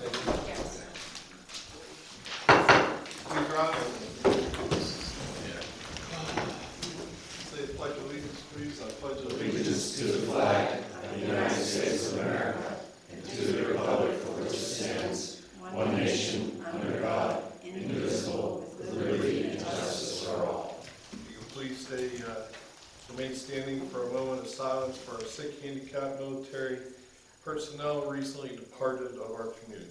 Yes. Please rise. Say the Pledge of Allegiance, please. I pledge allegiance To the flag of the United States of America and to the republic for which it stands, one nation, under God, indivisible, with liberty and justice for all. You can please remain standing for a moment of silence for our sick, handicapped military personnel recently departed of our community.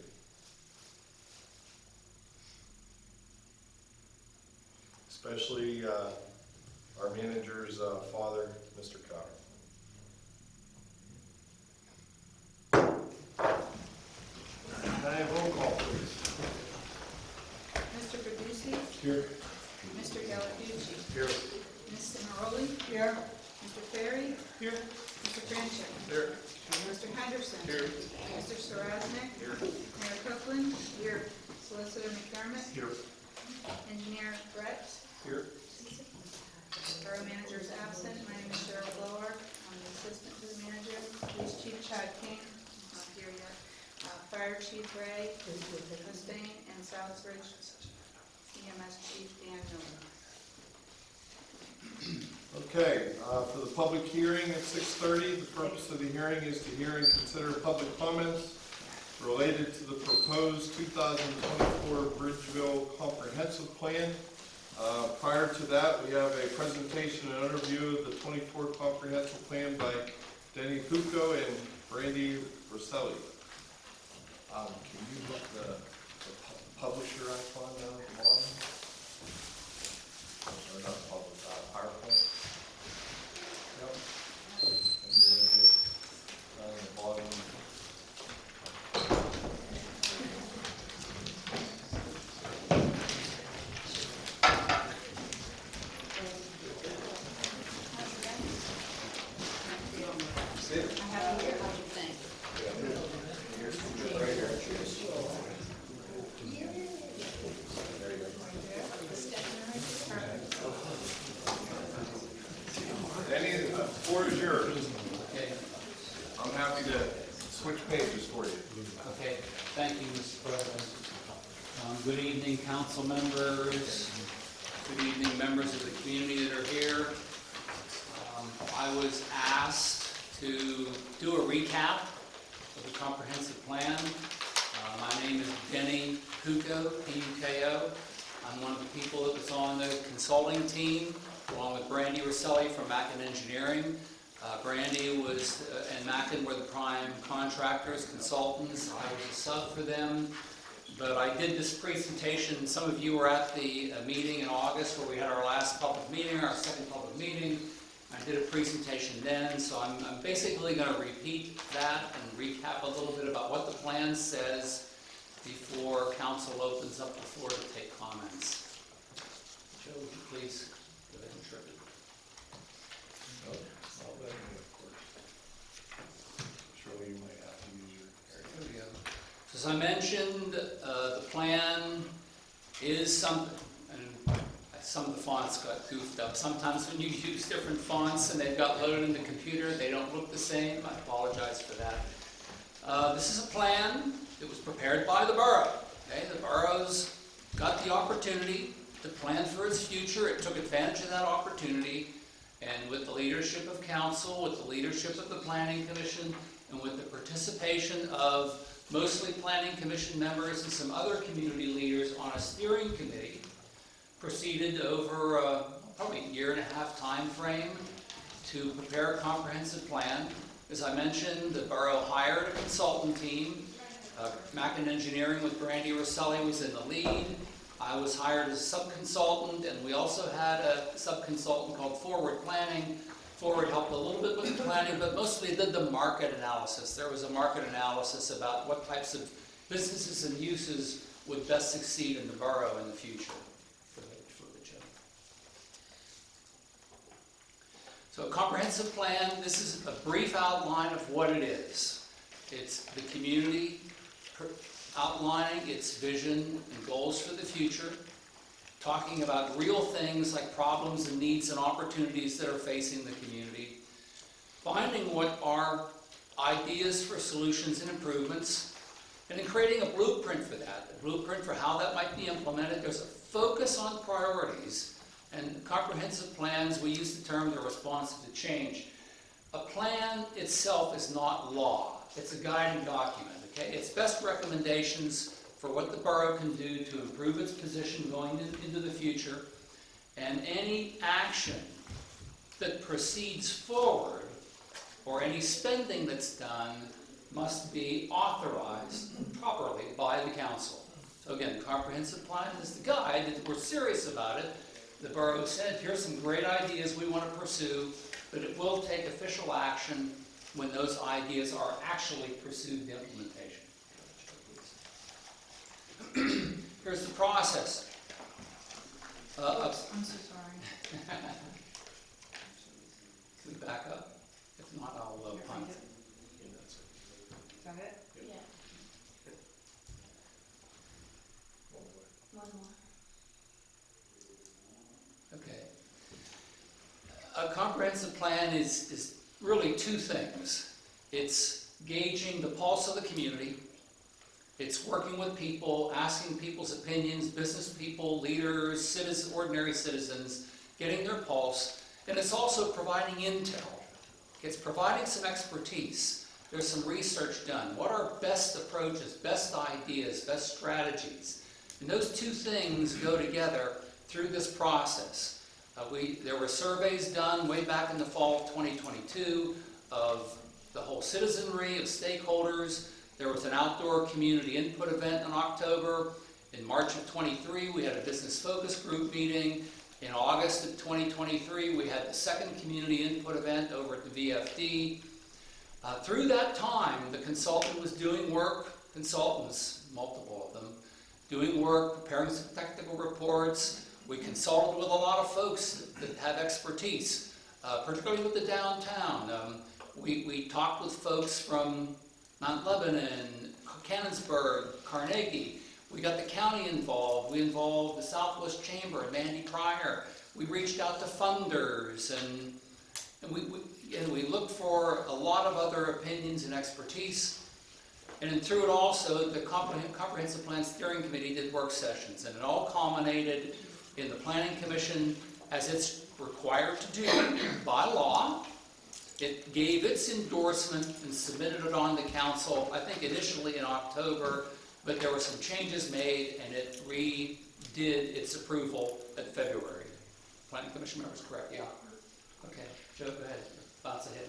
Especially our manager's father, Mr. Cotter. Can I have roll call, please? Mr. Fiduci? Here. Mr. Gallarducci? Here. Ms. Cimaroli? Here. Mr. Ferry? Here. Mr. Franchek? Here. Mr. Henderson? Here. Mr. Sarasnik? Here. Mayor Copeland? Here. Solicitor McDermott? Here. Engineer Brett? Here. Borough manager is absent. My name is Cheryl Blower. I'm the assistant to the manager. Police Chief Chad King, not here yet. Fire Chief Ray Hussein, and Southbridge EMS Chief Dan Miller. Okay, for the public hearing at 6:30, the purpose of the hearing is to hear and consider public comments related to the proposed 2024 Bridgeville Comprehensive Plan. Prior to that, we have a presentation and overview of the 24 Comprehensive Plan by Denny Pucco and Brandy Rosselli. Can you look the publisher icon down at the bottom? Or not PowerPoint? Yep. And then hit down at the bottom. I have here, what do you think? Danny, the floor is yours. Okay, I'm happy to switch pages for you. okay. Thank you, Mr. President. Good evening, council members. Good evening, members of the community that are here. I was asked to do a recap of the comprehensive plan. My name is Denny Pucco, P-U-K-O. I'm one of the people that was on the consulting team, along with Brandy Rosselli from Mackin Engineering. Brandy was and Mackin were the prime contractors, consultants. I was a sub for them. But I did this presentation. Some of you were at the meeting in August where we had our last public meeting, our second public meeting. I did a presentation then, so I'm basically going to repeat that and recap a little bit about what the plan says before council opens up the floor to take comments. Joe, would you please go ahead and trip it? Surely you might have to use your. There we go. So as I mentioned, the plan is something, and some of the fonts got goofed up. Sometimes when you use different fonts and they've got loaded in the computer, they don't look the same. I apologize for that. This is a plan that was prepared by the borough. Okay? The borough's got the opportunity to plan for its future. It took advantage of that opportunity, and with the leadership of council, with the leadership of the planning commission, and with the participation of mostly planning commission members and some other community leaders on a steering committee, proceeded over probably a year-and-a-half time frame to prepare a comprehensive plan. As I mentioned, the borough hired a consultant team. Mackin Engineering with Brandy Rosselli was in the lead. I was hired as a sub-consultant, and we also had a sub-consultant called Forward Planning. Forward helped a little bit with the planning, but mostly did the market analysis. There was a market analysis about what types of businesses and uses would best succeed in the borough in the future. So a comprehensive plan, this is a brief outline of what it is. It's the community outlining its vision and goals for the future, talking about real things like problems and needs and opportunities that are facing the community, finding what are ideas for solutions and improvements, And in creating a blueprint for that, a blueprint for how that might be implemented, there's a focus on priorities. And comprehensive plans, we use the term they're responsive to change. A plan itself is not law. It's a guiding document, okay? It's best recommendations for what the borough can do to improve its position going into the future. And any action that proceeds forward, or any spending that's done, must be authorized properly by the council. So again, the comprehensive plan is the guide. If we're serious about it, the borough said, here's some great ideas we want to pursue, but it will take official action when those ideas are actually pursued to implementation. Here's the process. I'm so sorry. Can we back up? If not, I'll punt. Is that it? Yeah. One more. Okay. A comprehensive plan is really two things. It's gauging the pulse of the community. It's working with people, asking people's opinions, business people, leaders, citizens, ordinary citizens, getting their pulse. And it's also providing intel. It's providing some expertise. There's some research done. What are best approaches, best ideas, best strategies? And those two things go together through this process. There were surveys done way back in the fall of 2022 of the whole citizenry, of stakeholders. There was an outdoor community input event in October. In March of 23, we had a business focus group meeting. In August of 2023, we had the second community input event over at the VFD. Through that time, the consultant was doing work, consultants, multiple of them, doing work, preparing some technical reports. We consulted with a lot of folks that have expertise, particularly with the downtown. We talked with folks from Mount Lebanon, Canonsburg, Carnegie. We got the county involved. We involved the Southwest Chamber and Mandy Pryor. We reached out to funders and we looked for a lot of other opinions and expertise. And then through it also, the Comprehensive Plan Steering Committee did work sessions, and it all culminated in the Planning Commission, as it's required to do by law. It gave its endorsement and submitted it on to council, I think initially in October, but there were some changes made and it redid its approval at February. Planning Commission members, correct? Yeah. Okay, Joe, go ahead. Bounce ahead.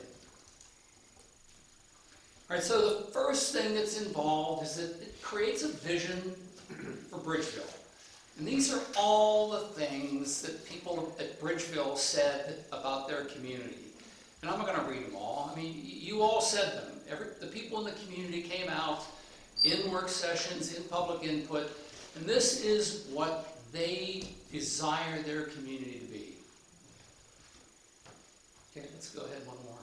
All right, so the first thing that's involved is that it creates a vision for Bridgeville. And these are all the things that people at Bridgeville said about their community. And I'm not going to read them all. I mean, you all said them. The people in the community came out in work sessions, in public input, and this is what they desire their community to be. Okay, let's go ahead one more.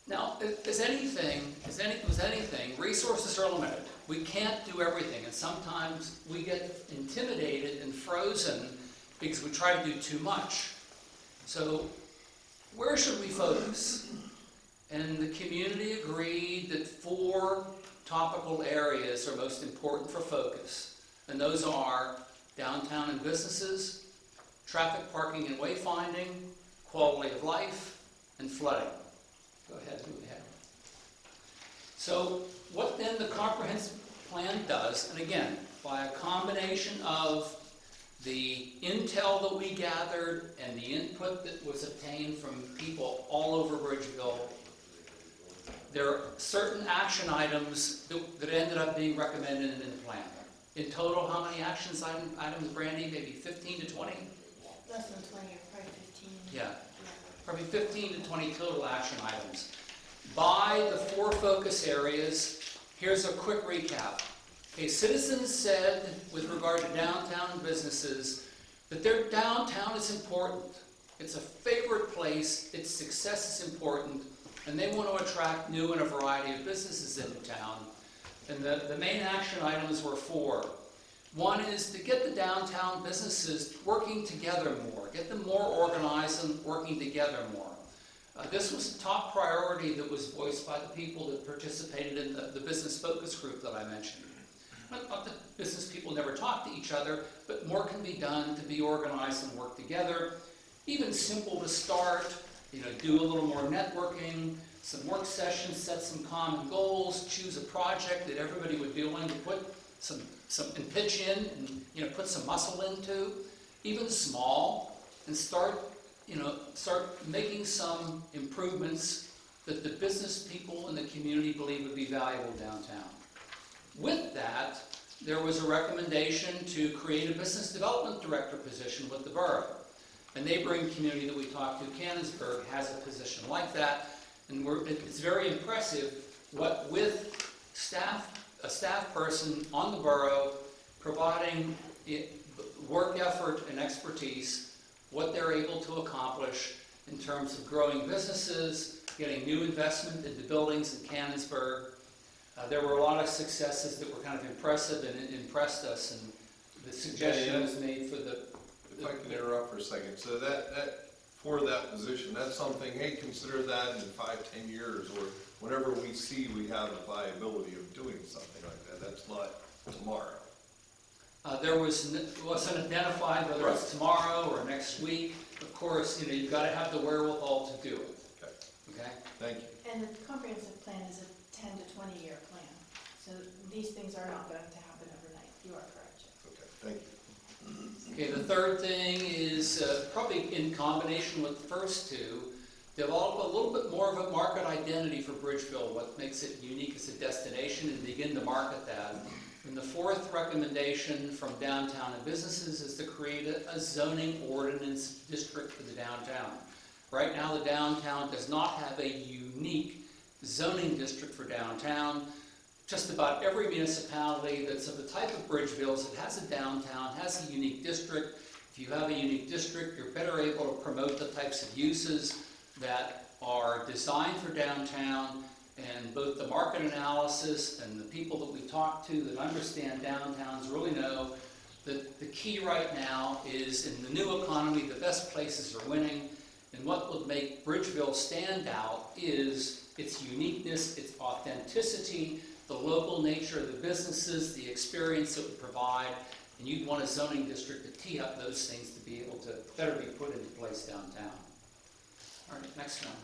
Now, with anything, resources are limited. We can't do everything, and sometimes we get intimidated and frozen because we try to do too much. So, where should we focus? And the community agreed that 4 topical areas are most important for focus. And those are downtown and businesses, traffic, parking, and wayfinding, quality of life, and flooding. Go ahead, move ahead. So what then the comprehensive plan does, and again, by a combination of the intel that we gathered and the input that was obtained from people all over Bridgeville, there are certain action items that ended up being recommended in the plan. In total, how many items, Brandy? Maybe 15 to 20? Less than 20, or probably 15. Yeah, probably 15 to 20 total action items. By the 4 focus areas, here's a quick recap. Okay, citizens said, with regard to downtown businesses, that their downtown is important. It's a favorite place, its success is important, and they want to attract new and a variety of businesses into town. And the main action items were 4. One is to get the downtown businesses working together more, get them more organized and working together more. This was a top priority that was voiced by the people that participated in the business focus group that I mentioned. Not that business people never talk to each other, but more can be done to be organized and work together. Even simple to start, do a little more networking, some work sessions, set some common goals, choose a project that everybody would be willing to put some and pitch in and put some muscle into, even small, and start making some improvements that the business people in the community believe would be valuable downtown. With that, there was a recommendation to create a business development director position with the borough. A neighboring community that we talked to, Canonsburg, has a position like that, and it's very impressive what with a staff person on the borough providing work effort and expertise, what they're able to accomplish in terms of growing businesses, getting new investment into buildings in Canonsburg. There were a lot of successes that were kind of impressive and impressed us, and the suggestion was made for the... If I can interrupt for a second, so for that position, that's something, hey, consider that in 5-10 years, or whenever we see we have the viability of doing something like that. That's not tomorrow. There wasn't identified whether it's tomorrow or next week. Of course, you've got to have the wherewithal to do it. Okay? Thank you. And the comprehensive plan is a 10 to 20 year plan. So these things are not going to happen overnight. You are correct, Jeff. Okay, thank you. Okay, the third thing is probably in combination with the first two, develop a little bit more of a market identity for Bridgeville, what makes it unique as a destination, and begin to market that. And the fourth recommendation from downtown and businesses is to create a zoning ordinance district for the downtown. Right now, the downtown does not have a unique zoning district for downtown. Just about every municipality that's of the type of Bridgeville's that has a downtown has a unique district. If you have a unique district, you're better able to promote the types of uses that are designed for downtown, and both the market analysis and the people that we talk to that understand downtowns really know that the key right now is in the new economy, the best places are winning, and what would make Bridgeville stand out is its uniqueness, its authenticity, the local nature of the businesses, the experience it would provide, and you'd want a zoning district to tee up those things to be able to better be put into place downtown. All right, next one.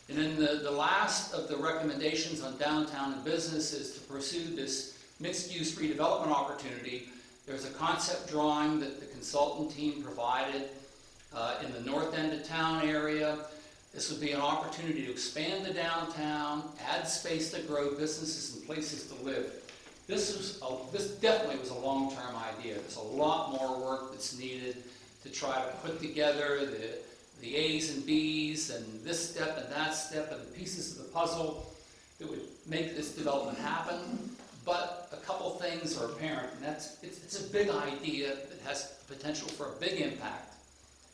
And then the last of the recommendations on downtown and business is to pursue this mixed-use redevelopment opportunity. There's a concept drawing that the consultant team provided in the north end of town area. This would be an opportunity to expand the downtown, add space to grow businesses and places to live. This definitely was a long-term idea. There's a lot more work that's needed to try to put together the A's and B's and this step and that step and the pieces of the puzzle that would make this development happen. But a couple things are apparent, and it's a big idea that has potential for a big impact.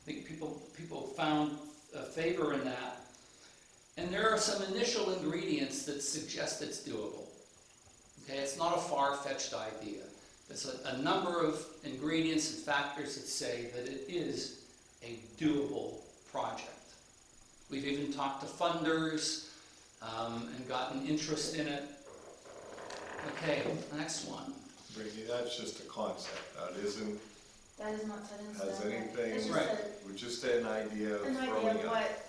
I think people found favor in that. And there are some initial ingredients that suggest it's doable. Okay, it's not a far-fetched idea. There's a number of ingredients and factors that say that it is a doable project. We've even talked to funders and gotten interest in it. Okay, next one. Brittany, that's just a concept. That isn't, That is not set in stone. has anything, It's just Right. we're just an idea of an idea throwing of out. what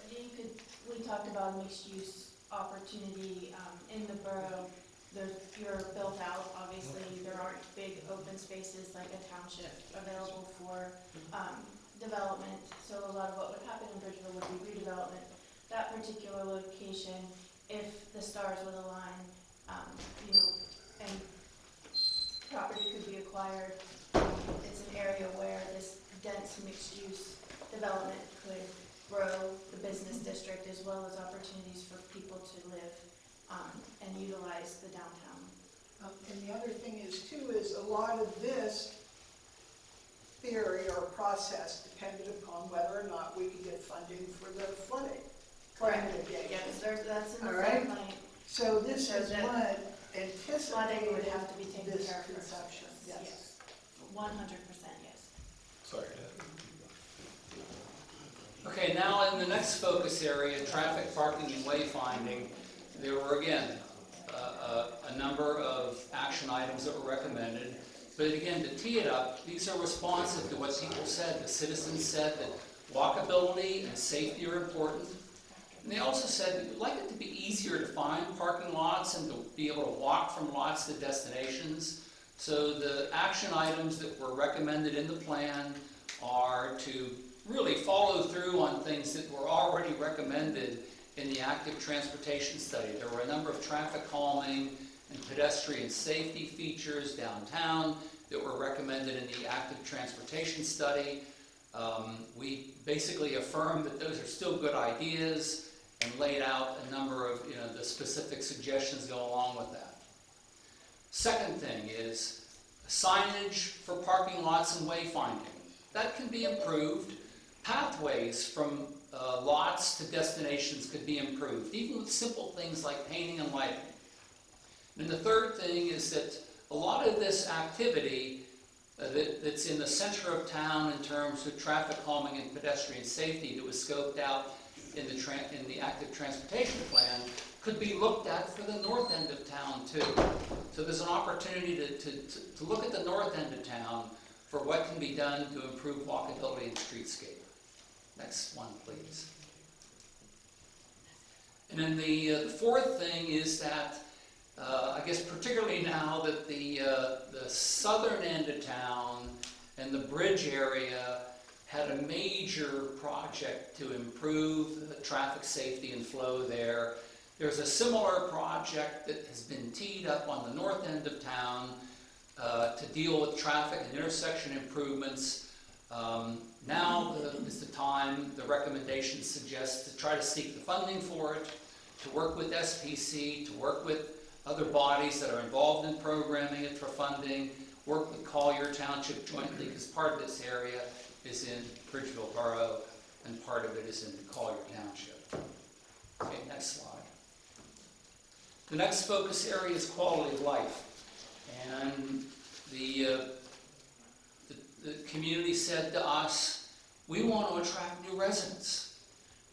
we talked about mixed use opportunity in the borough. If you're built out, obviously, there aren't big open spaces like a township available for development. So a lot of what would happen in Bridgeville would be redevelopment. That particular location, if the stars would align, and property could be acquired, it's an area where this dense mixed-use development could grow the business district as well as opportunities for people to live and utilize the downtown. And the other thing is too, is a lot of this theory or process depended upon whether or not we could get funding for the flooding. mitigation. Yes, that's in the All right. floodplain. So this So is that what Flooding would anticipated have to be taken this care of first. conception, yes. 100%, yes. Sorry. Okay, now in the next focus area, traffic, parking, and wayfinding, there were again a number of action items that were recommended. But again, to tee it up, these are responsive to what people said. The citizens said that walkability and safety are important. And they also said we'd like it to be easier to find parking lots and to be able to walk from lots to destinations. So the action items that were recommended in the plan are to really follow through on things that were already recommended in the active transportation study. There were a number of traffic calming and pedestrian safety features downtown that were recommended in the active transportation study. We basically affirmed that those are still good ideas and laid out a number of the specific suggestions that go along with that. Second thing is signage for parking lots and wayfinding. That can be improved. Pathways from lots to destinations could be improved, even with simple things like painting and lighting. And the third thing is that a lot of this activity that's in the center of town in terms of traffic calming and pedestrian safety that was scoped out in the active transportation plan could be looked at for the north end of town too. So there's an opportunity to look at the north end of town for what can be done to improve walkability and streetscape. Next one, please. And then the fourth thing is that I guess particularly now that the southern end of town and the bridge area had a major project to improve the traffic safety and flow there. There's a similar project that has been teed up on the north end of town to deal with traffic and intersection improvements. Now is the time, the recommendation suggests to try to seek the funding for it, to work with SPC, to work with other bodies that are involved in programming it for funding, work with Collier Township jointly, because part of this area is in Bridgeville Borough and part of it is in Collier Township. Okay, next slide. The next focus area is quality of life. And the community said to us, we want to attract new residents.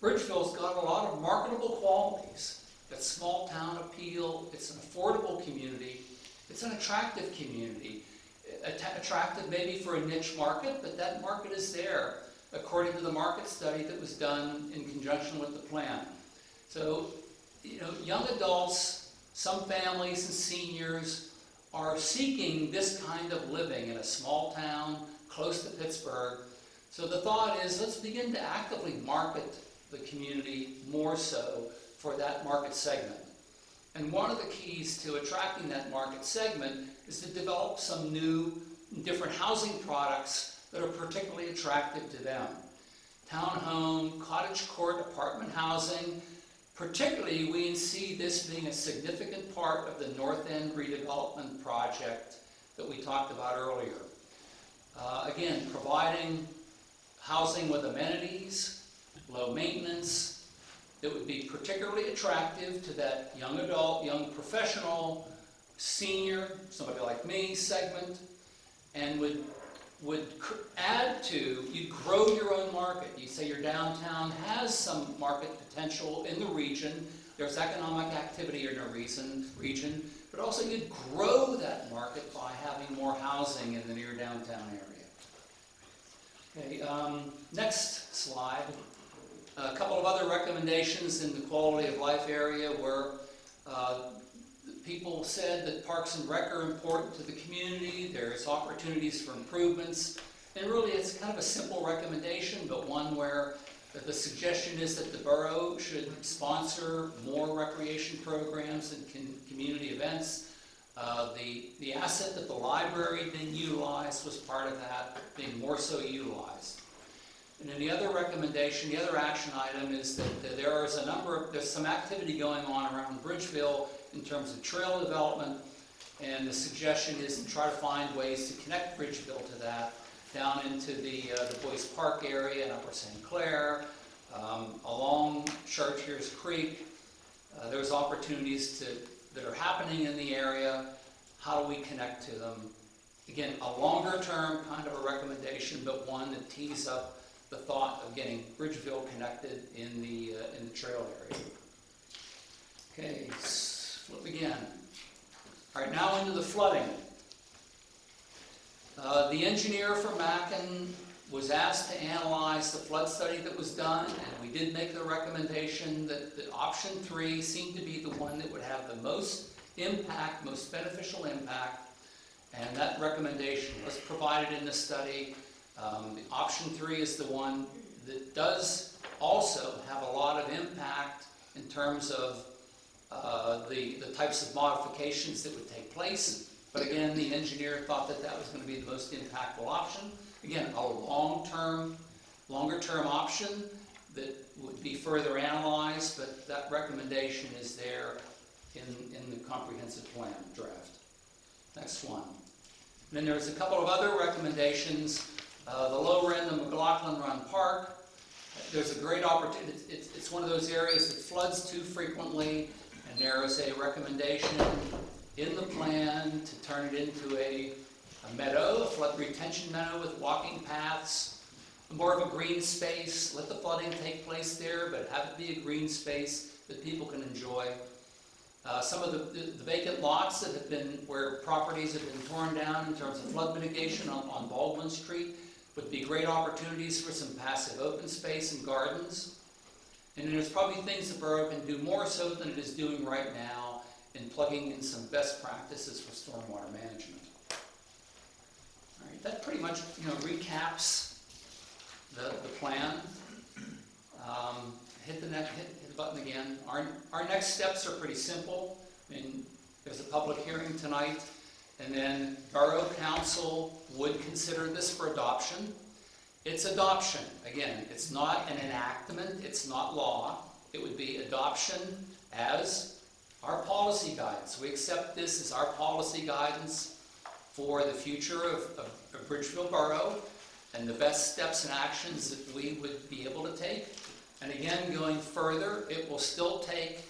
Bridgeville's got a lot of marketable qualities. It's small town appeal, it's an affordable community, it's an attractive community. Attractive maybe for a niche market, but that market is there, according to the market study that was done in conjunction with the plan. So, young adults, some families and seniors are seeking this kind of living in a small town close to Pittsburgh. So the thought is, let's begin to actively market the community more so for that market segment. And one of the keys to attracting that market segment is to develop some new, different housing products that are particularly attractive to them. Townhome, cottage court, apartment housing. Particularly, we see this being a significant part of the North End redevelopment project that we talked about earlier. Again, providing housing with amenities, low maintenance, that would be particularly attractive to that young adult, young professional, senior, somebody like me segment, and would add to, you grow your own market. You say your downtown has some market potential in the region, there's economic activity in a region, but also you'd grow that market by having more housing in the near downtown area. Okay, next slide. A couple of other recommendations in the quality of life area were people said that Parks and Rec are important to the community. There's opportunities for improvements. And really it's kind of a simple recommendation, but one where the suggestion is that the borough should sponsor more recreation programs and community events. The asset that the library didn't utilize was part of that, being more so utilized. And then the other recommendation, the other action item is that there's some activity going on around Bridgeville in terms of trail development, and the suggestion is to try to find ways to connect Bridgeville to that, down into the Boyce Park area in Upper St. Clair, along Chartiers Creek. There's opportunities that are happening in the area. How do we connect to them? Again, a longer term kind of a recommendation, but one that tees up the thought of getting Bridgeville connected in the trail area. Okay, flip again. All right, now into the flooding. The engineer for Mackin was asked to analyze the flood study that was done, and we did make the recommendation that option 3 seemed to be the one that would have the most impact, most beneficial impact, and that recommendation was provided in the study. Option 3 is the one that does also have a lot of impact in terms of the types of modifications that would take place. But again, the engineer thought that that was going to be the most impactful option. Again, a longer term option that would be further analyzed, but that recommendation is there in the comprehensive plan draft. Next one. And then there's a couple of other recommendations. The lower end of McLaughlin Run Park, there's a great opportunity. It's one of those areas that floods too frequently, and there is a recommendation in the plan to turn it into a meadow, a flood retention meadow with walking paths, more of a green space. Let the flooding take place there, but have it be a green space that people can enjoy. Some of the vacant lots that have been, where properties have been torn down in terms of flood mitigation on Baldwin Street would be great opportunities for some passive open space and gardens. And then there's probably things the borough can do more so than it is doing right now in plugging in some best practices for stormwater management. All right, that pretty much recaps the plan. Hit the button again. Our next steps are pretty simple. I mean, there's a public hearing tonight, and then Borough Council would consider this for adoption. It's adoption. Again, it's not an enactment, it's not law. It would be adoption as our policy guidance. We accept this as our policy guidance for the future of Bridgeville Borough and the best steps and actions that we would be able to take. And again, going further, it will still take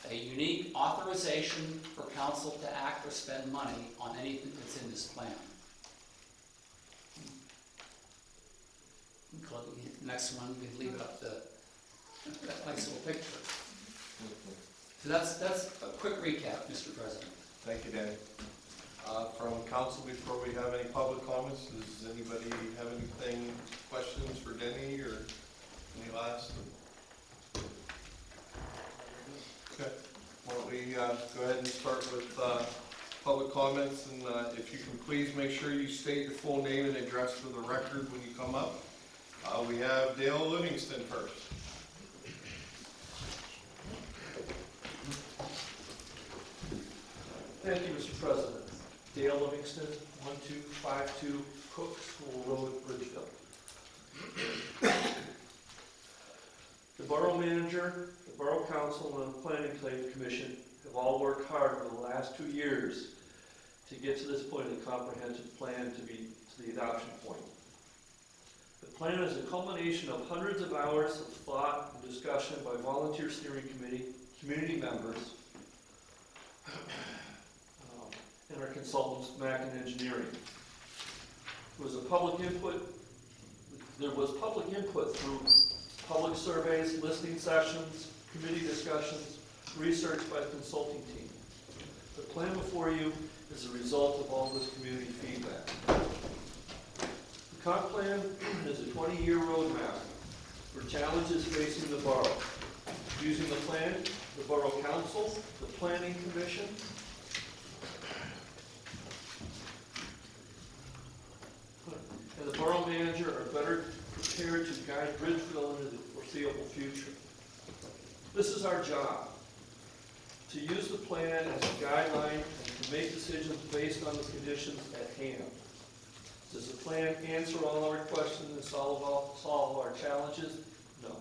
a unique authorization for council to act or spend money on anything that's in this plan. Next one, we can leave it up to that nice little picture. So that's a quick recap, Mr. President. Thank you, Danny. From council, before we have any public comments, does anybody have anything, questions for Denny or any last? Okay, why don't we go ahead and start with public comments, and if you can please make sure you state your full name and address for the record when you come up. We have Dale Livingston first. Thank you, Mr. President. Dale Livingston, 1252 Cook School Road, Bridgeville. The Borough Manager, the Borough Council, and the Planning Commission have all worked hard over the last 2 years to get to this point of the comprehensive plan to the adoption point. The plan is a culmination of hundreds of hours of thought and discussion by volunteer steering committee, community members, and our consultants, Mackin Engineering. There was public input through public surveys, listening sessions, committee discussions, research by the consulting team. The plan before you is a result of all this community feedback. The comp plan is a 20-year roadmap for challenges facing the borough. Using the plan, the Borough Council, the Planning Commission, and the Borough Manager are better prepared to guide Bridgeville into the foreseeable future. This is our job, to use the plan as a guideline and to make decisions based on the conditions at hand. Does the plan answer all our questions and solve our challenges? No.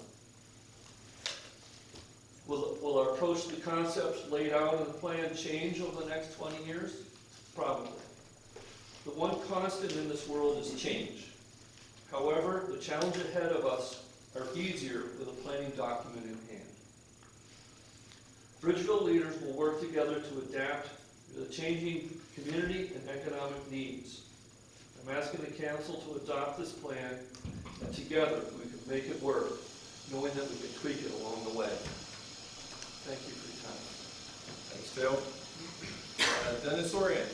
Will our approach to the concepts laid out in the plan change over the next 20 years? Probably. The one constant in this world is change. However, the challenges ahead of us are easier with a planning document in hand. Bridgeville leaders will work together to adapt to the changing community and economic needs. I'm asking the council to adopt this plan, and together we can make it work, knowing that we can tweak it along the way. Thank you for your time. Thanks, Dale. Dennis Orion.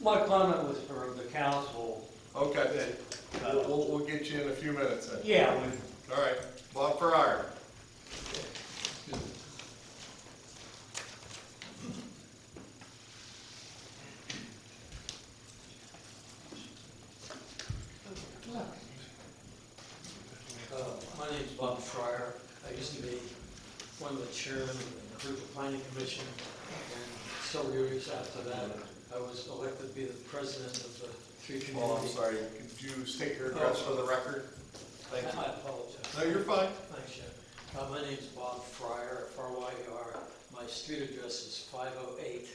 My comment was for the council. Okay, we'll get you in a few minutes then. Yeah, All right, Bob Farrar. My name's Bob Fryer. I used to be one of the chairmen of the Bridgeville Planning Commission, and several years after that, I was elected to be the president of the three Oh, I'm communities. sorry, could you state your address for the record? Thank you. I apologize. No, you're fine. Thanks, Jim. My name's Bob Fryer, F-R-Y-E-R. My street address is 508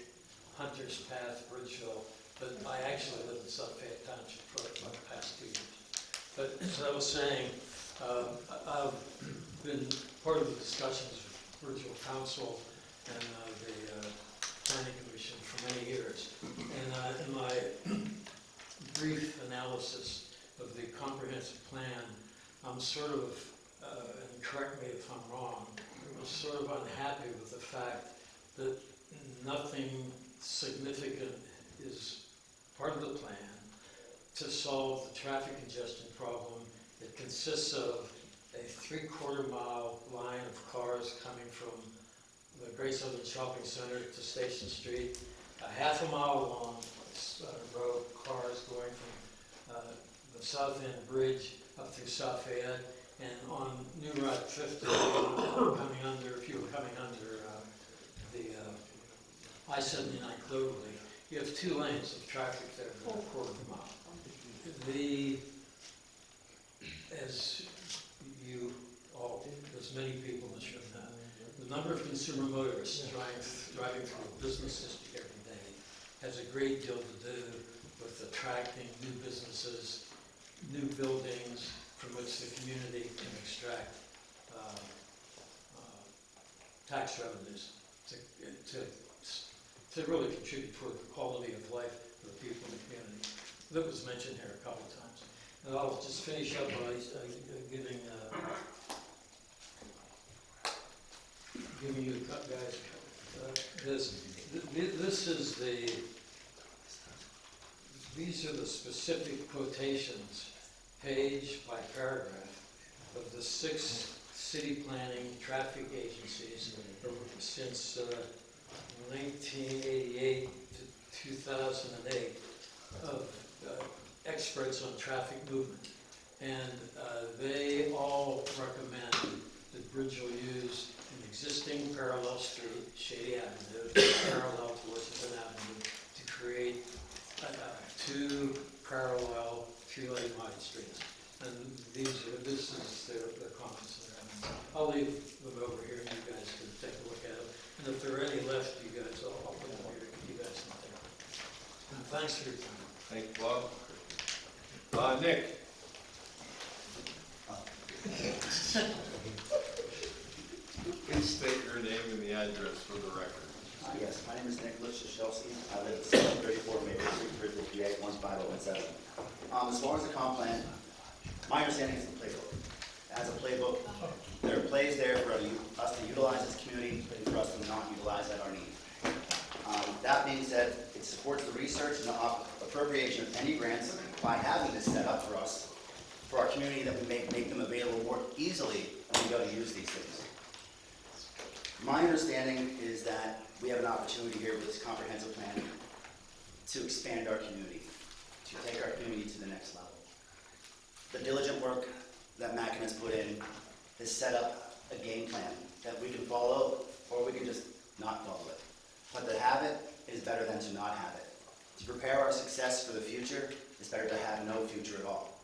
Hunters Path, Bridgeville, but I actually live in Suffolk Township for the past 2 years. But as I was saying, I've been part of the discussions with Bridgeville Council and the Planning Commission for many years. And in my brief analysis of the comprehensive plan, I'm sort of, and correct me if I'm wrong, I'm sort of unhappy with the fact that nothing significant is part of the plan to solve the traffic congestion problem. It consists of a 3/4 mile line of cars coming from the Great Southern Shopping Center to Station Street, a 1/2 mile long road, cars going from the South End Bridge up through South Fayette, and on New Route 50, coming under, if you were coming under the I-79 Cloverleaf, you have 2 lanes of traffic there for a 1/4 mile. As you all, as many people in this room know, the number of consumer motorists driving through a business district every day has a great deal to do with attracting new businesses, new buildings from which the community can extract tax revenues to really contribute toward the quality of life for the people in the community. That was mentioned here a couple of times. And I'll just finish up by giving you guys these are the specific quotations, page by paragraph, of the 6 city planning traffic agencies since 1988 to 2008 of experts on traffic movement. And they all recommend that Bridgeville use an existing parallel street, Shady Avenue, parallel to Washington Avenue, to create 2 parallel 3-lane wide streets. And this is their comments there. I'll leave them over here and you guys can take a look at them. And if there are any left, you guys, I'll put them here, you guys can take them. And thanks for your time. Thank you, Bob. Nick. Please state your name and the address for the record. Yes, my name is Nicholas Shashelski. I live at 734 Maple Street, Bridgeville, PA 15017. As far as the comp plan, my understanding is the playbook. As a playbook, there are plays there for us to utilize as a community, and for us to not utilize at our need. That being said, it supports the research and the appropriation of any grants by having this set up for us, for our community, that we make them available more easily when we go to use these things. My understanding is that we have an opportunity here with this comprehensive plan to expand our community, to take our community to the next level. The diligent work that Mackin has put in has set up a game plan that we can follow, or we can just not follow it. But to have it is better than to not have it. To prepare our success for the future is better to have no future at all.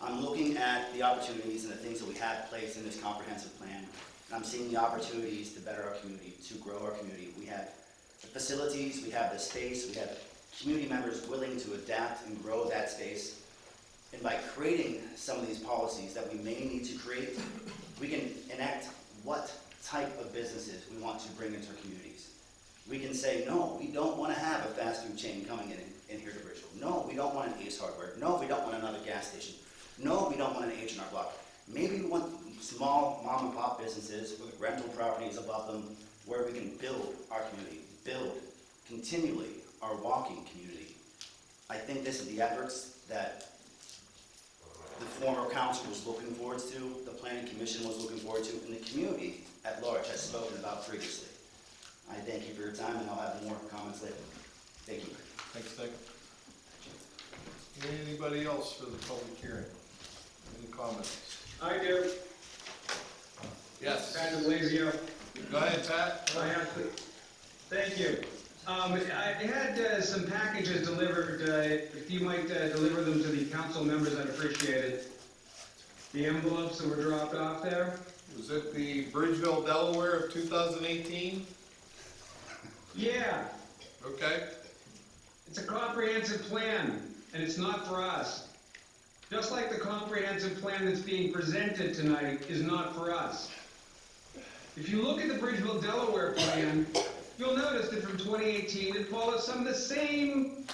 I'm looking at the opportunities and the things that we have placed in this comprehensive plan, and I'm seeing the opportunities to better our community, to grow our community. We have the facilities, we have the space, we have community members willing to adapt and grow that space. And by creating some of these policies that we may need to create, we can enact what type of businesses we want to bring into our communities. We can say, no, we don't want to have a fast food chain coming in here to Bridgeville. No, we don't want an Ace Hardware. No, we don't want another gas station. No, we don't want an H&R Block. Maybe we want small mom and pop businesses with rental properties above them where we can build our community, build continually our walking community. I think this is the efforts that the former council was looking forward to, the planning commission was looking forward to, and the community at large has spoken about previously. I thank you for your time, and I'll have more comments later. Thank you. Thanks, Nick. Anybody else for the public hearing? Any comments? I do. Yes. Pat DeBlasio. Go ahead, Pat. I have to, thank you. I had some packages delivered. If you might deliver them to the council members, I'd appreciate it. The envelopes that were dropped off there. Was it the Bridgeville, Delaware of 2018? Yeah, Okay. it's a comprehensive plan, and it's not for us. Just like the comprehensive plan that's being presented tonight is not for us. If you look at the Bridgeville, Delaware plan, you'll notice that from 2018, it follows some of the same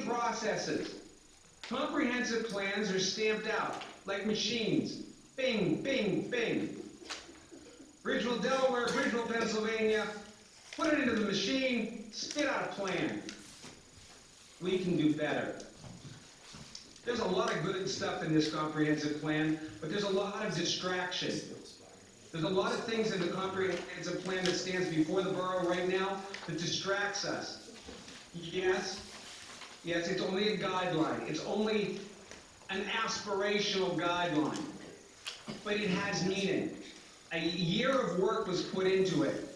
processes. Comprehensive plans are stamped out like machines. Bing, bing, bing. Bridgeville, Delaware, Bridgeville, Pennsylvania, put it into the machine, spit out a plan. We can do better. There's a lot of good stuff in this comprehensive plan, but there's a lot of distraction. There's a lot of things in the comprehensive plan that stands before the borough right now that distracts us. Yes, it's only a guideline. It's only an aspirational guideline, but it has meaning. A year of work was put into it,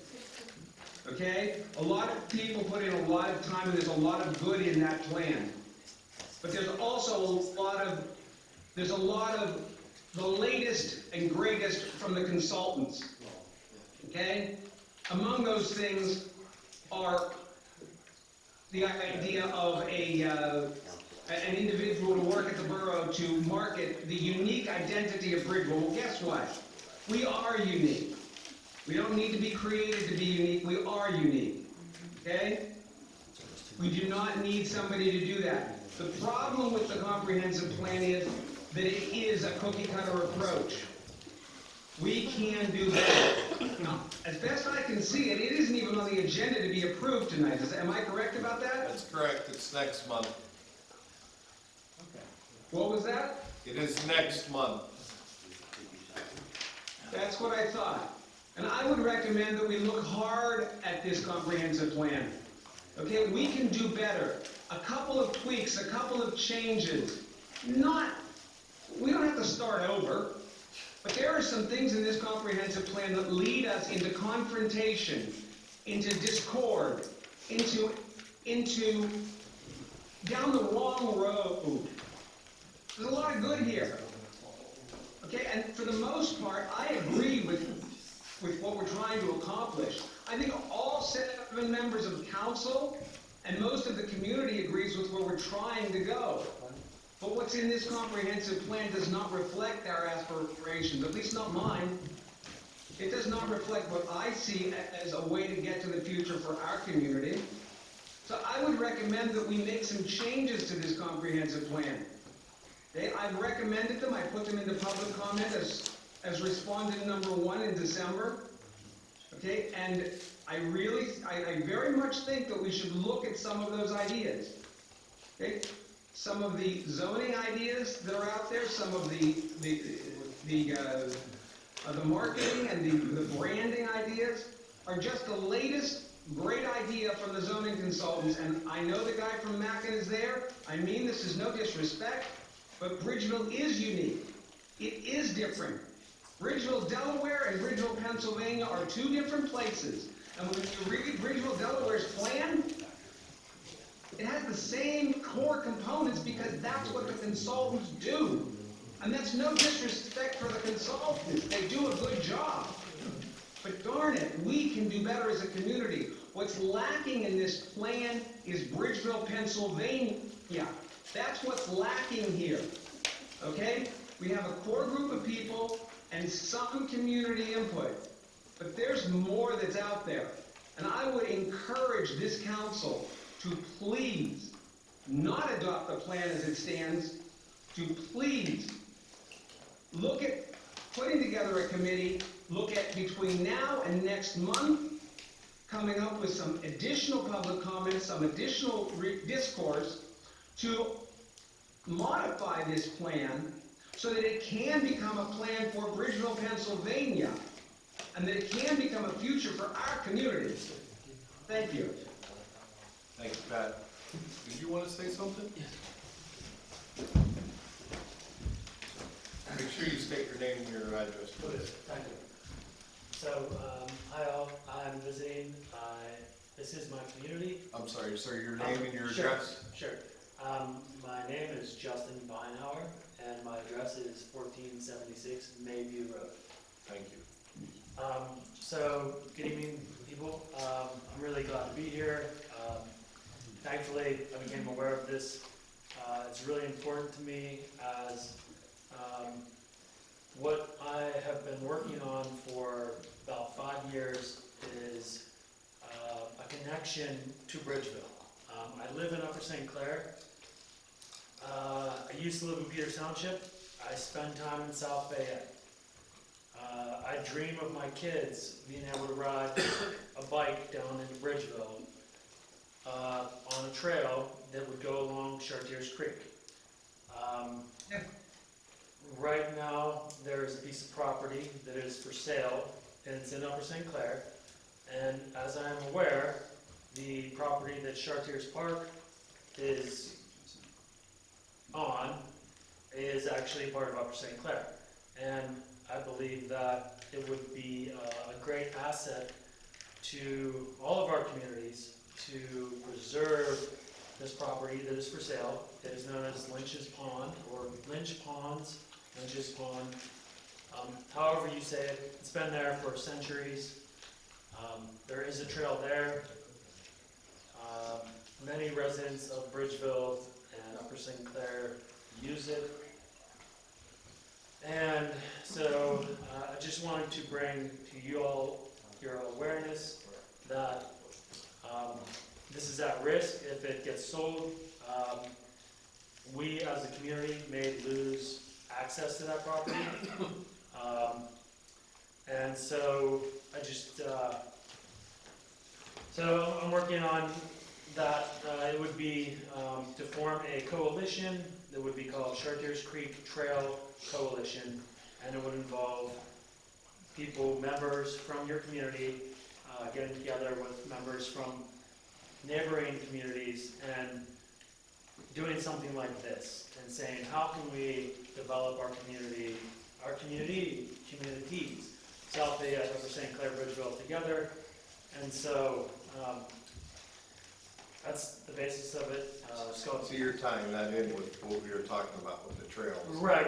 okay? A lot of people put in a lot of time, and there's a lot of good in that plan. But there's also a lot of the latest and greatest from the consultants, okay? Among those things are the idea of an individual to work at the borough to market the unique identity of Bridgeville. Well, guess what? We are unique. We don't need to be created to be unique. We are unique, okay? We do not need somebody to do that. The problem with the comprehensive plan is that it is a cookie-cutter approach. We can do better. Now, as best I can see it, it isn't even on the agenda to be approved tonight. Am I correct about that? That's correct. It's next month. What was that? It is next month. That's what I thought. And I would recommend that we look hard at this comprehensive plan. Okay, we can do better. A couple of tweaks, a couple of changes. We don't have to start over. But there are some things in this comprehensive plan that lead us into confrontation, into discord, into down the wrong road. There's a lot of good here. Okay, and for the most part, I agree with what we're trying to accomplish. I think all 7 members of council and most of the community agrees with where we're trying to go. But what's in this comprehensive plan does not reflect our aspirations, at least not mine. It does not reflect what I see as a way to get to the future for our community. So I would recommend that we make some changes to this comprehensive plan. I've recommended them, I put them into public comment as respondent number 1 in December. Okay, and I very much think that we should look at some of those ideas. Okay, some of the zoning ideas that are out there, some of the marketing and the branding ideas are just the latest great idea from the zoning consultants. And I know the guy from Mackin is there. I mean, this is no disrespect, but Bridgeville is unique. It is different. Bridgeville, Delaware and Bridgeville, Pennsylvania are 2 different places. And when you read Bridgeville, Delaware's plan, it has the same core components because that's what the consultants do. And that's no disrespect for the consultants. They do a good job. But darn it, we can do better as a community. What's lacking in this plan is Bridgeville, Pennsylvania. That's what's lacking here. Okay? We have a core group of people and some community input. but there's more that's out there. And I would encourage this council to please not adopt the plan as it stands, to please look at putting together a committee, look at between now and next month, coming up with some additional public comments, some additional discourse to modify this plan so that it can become a plan for Bridgeville, Pennsylvania, and that it can become a future for our community. Thank you. Thank you, Pat. Did you want to say something? Make sure you state your name and your address, please. Thank you. So, hi all, I'm visiting, this is my community. I'm sorry, sir, your name and your Sure, address? Sure. My name is Justin Beinhauer, and my address is 1476 Mayview Road. Thank you. So, good evening, people. I'm really glad to be here. Thankfully, I became aware of this. It's really important to me as what I have been working on for about 5 years is a connection to Bridgeville. I live in Upper St. Clair. I used to live in Peters Township. I spend time in South Fayette. I dream of my kids being able to ride a bike down into Bridgeville on a trail that would go along Chartiers Creek. Right now, there is a piece of property that is for sale, and it's in Upper St. Clair. And as I am aware, the property that Chartiers Park is on is actually part of Upper St. Clair. And I believe that it would be a great asset to all of our communities to preserve this property that is for sale. It is known as Lynch's Pond, or Lynch Ponds, Lynch's Pond. However you say it, it's been there for centuries. There is a trail there. Many residents of Bridgeville and Upper St. Clair use it. And so I just wanted to bring to you all your awareness that this is at risk if it gets sold. We as a community may lose access to that property. And so I just, so I'm working on that. It would be to form a coalition that would be called Chartiers Creek Trail Coalition, and it would involve people, members from your community, getting together with members from neighboring communities and doing something like this and saying, how can we develop our community, communities, South Fayette, Upper St. Clair, Bridgeville together. And so that's the basis of it. So you're tying that in with what we were talking about with the trails. Right.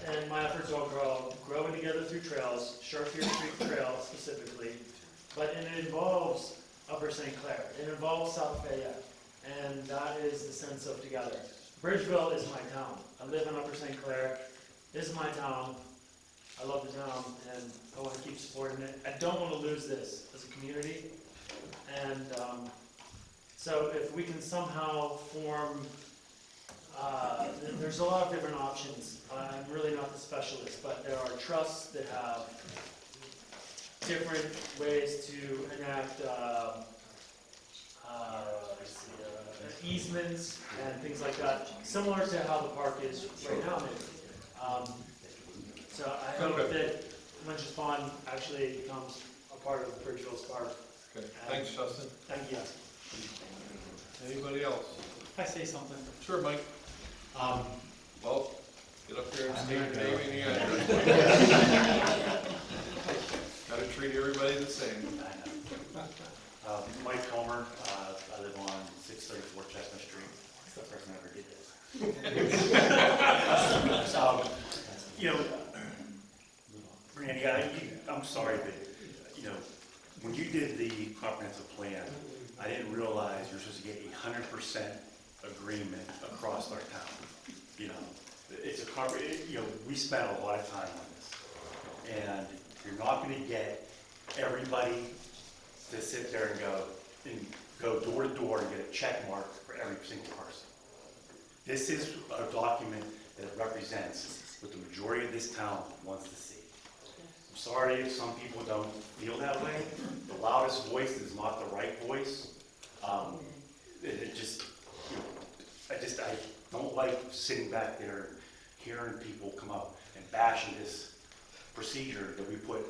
And my efforts all growing together through trails, Chartiers Creek Trail specifically, but it involves Upper St. Clair. It involves South Fayette, and that is the sense of together. Bridgeville is my town. I live in Upper St. Clair. This is my town. I love the town, and I want to keep supporting it. I don't want to lose this as a community, and so if we can somehow form, there's a lot of different options. I'm really not the specialist, but there are trusts that have different ways to enact easements and things like that, similar to how the park is right now maybe. So I hope that Lynch's Pond actually becomes a part of Bridgeville's park. Okay, thanks, Justin. Thank you. Anybody else? Can I say something? Sure, Mike. Well, get up here and state your name and your address. Gotta treat everybody the same. Mike Comer, I live on 634 Chestnut Street. That's the person who ever did this. You know, Randy, I'm sorry, but, you know, when you did the comprehensive plan, I didn't realize you're supposed to get 100% agreement across our town. You know, it's a, you know, we spent a lot of time on this. And you're not going to get everybody to sit there and go door to door and get a check mark for every single person. This is a document that represents what the majority of this town wants to see. I'm sorry if some people don't feel that way. The loudest voice is not the right voice. It just, you know, I don't like sitting back there hearing people come up and bashing this procedure that we put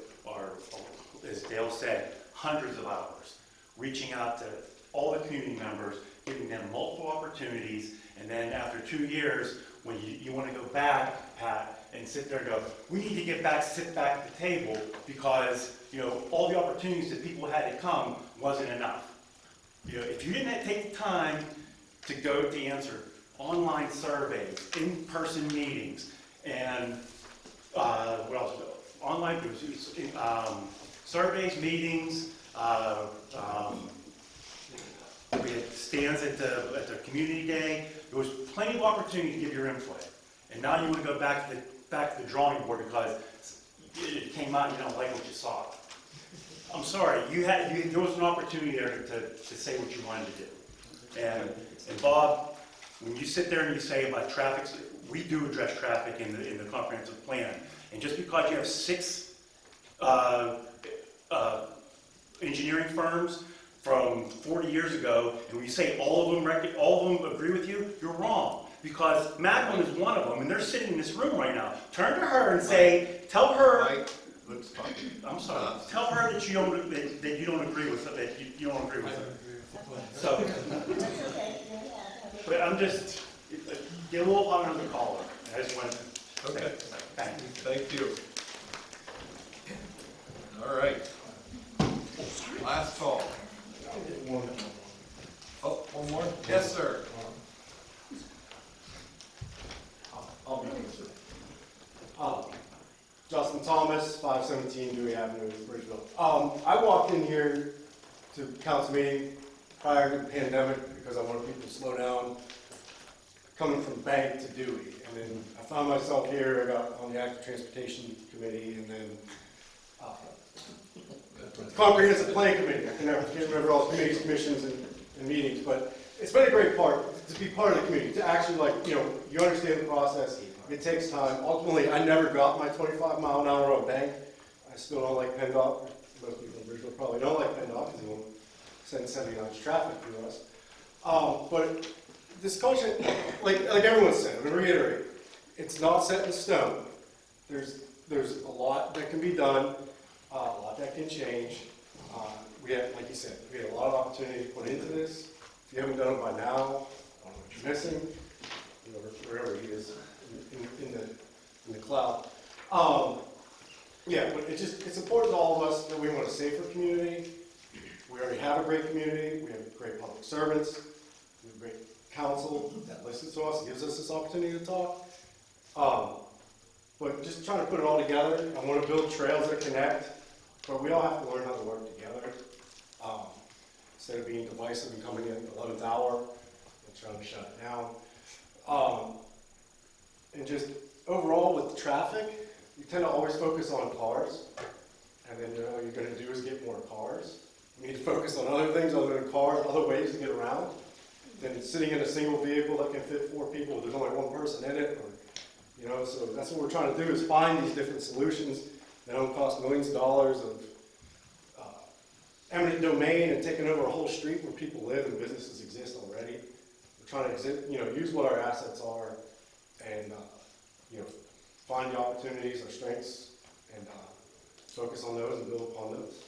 as Dale said, hundreds of hours, reaching out to all the community members, giving them multiple opportunities, and then after 2 years, when you want to go back, Pat, and sit there and go, we need to sit back at the table because, you know, all the opportunities that people had to come wasn't enough. You know, if you didn't take the time to go to answer online surveys, in-person meetings, and what else? Online surveys, meetings, we had stands at the community day. There was plenty of opportunity to give your input. And now you want to go back to the drawing board because it came out and you don't like what you saw. I'm sorry, there was an opportunity there to say what you wanted to do. And Bob, when you sit there and you say about traffic, we do address traffic in the comprehensive plan. And just because you have 6 engineering firms from 40 years ago, and when you say all of them agree with you, you're wrong. Because Macklin is one of them, and they're sitting in this room right now. Turn to her and say, tell her. Mike, let's talk. I'm sorry. Tell her that you don't agree with it. You don't agree with it. So, but I'm just get a little hung on the collar. I just want to. Okay. Thank you. Thank you. All right. Last call. Oh, one more? Yes, sir. Justin Thomas, 517 Dewey Avenue, Bridgeville. I walked in here to council meeting prior to the pandemic because I wanted people to slow down coming from Bank to Dewey. And then I found myself here, I got on the Active Transportation Committee, and then Comprehensive Plan Committee. I can't remember all the committees, commissions, and meetings, but it's been a great part to be part of the community, to actually, like, you know, you understand the process. It takes time. Ultimately, I never got my 25-mile-an-hour on Bank. I still don't like PennDOT. Most people in Bridgeville probably don't like PennDOT because they won't send 79 traffic through us. But this culture, like everyone said, I'm going to reiterate, it's not set in stone. There's a lot that can be done, a lot that can change. We have, like you said, we had a lot of opportunity to put into this. If you haven't done it by now, I don't know what you're missing. Wherever he is in the cloud. Yeah, but it's important to all of us that we want a safer community. We already have a great community. We have great public servants. We have a great council that listens to us, gives us this opportunity to talk. But just trying to put it all together. I want to build trails that connect, but we all have to learn how to work together. Instead of being divisive and coming in at the 11th hour and trying to shut it down. And just overall with traffic, you tend to always focus on cars, and then all you're going to do is get more cars. We need to focus on other things other than cars, other ways to get around, than sitting in a single vehicle that can fit 4 people. There's only 1 person in it, or, you know. So that's what we're trying to do, is find these different solutions that don't cost millions of dollars of eminent domain and taking over a whole street where people live and businesses exist already. We're trying to use what our assets are and find the opportunities, our strengths, and focus on those and build upon those.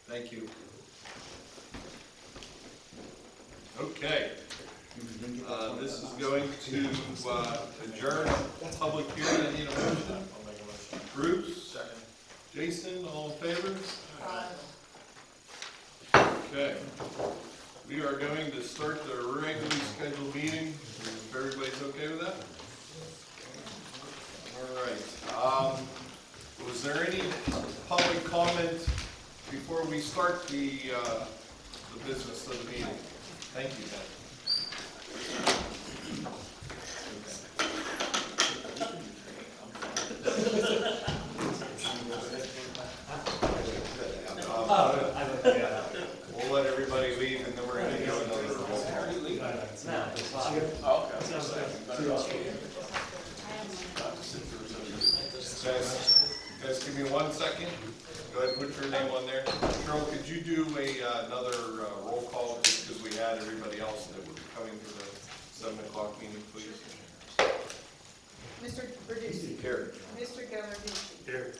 Thank you. Okay. This is going to adjourn public hearing. I need a motion. Bruce? Second. Jason, all in favor? Okay. We are going to start the regularly scheduled meeting. If everybody's okay with that? All right. Was there any public comment before we start the business of the meeting? Thank you, Ben. We'll let everybody leave and then we're gonna do another roll call. Guys, give me 1 second. Go ahead and put your name on there. Cheryl, could you do another roll call just because we had everybody else that was coming to the 7 o'clock meeting, please? Mr. Verducci. Here. Mr. Gallarducci. Here.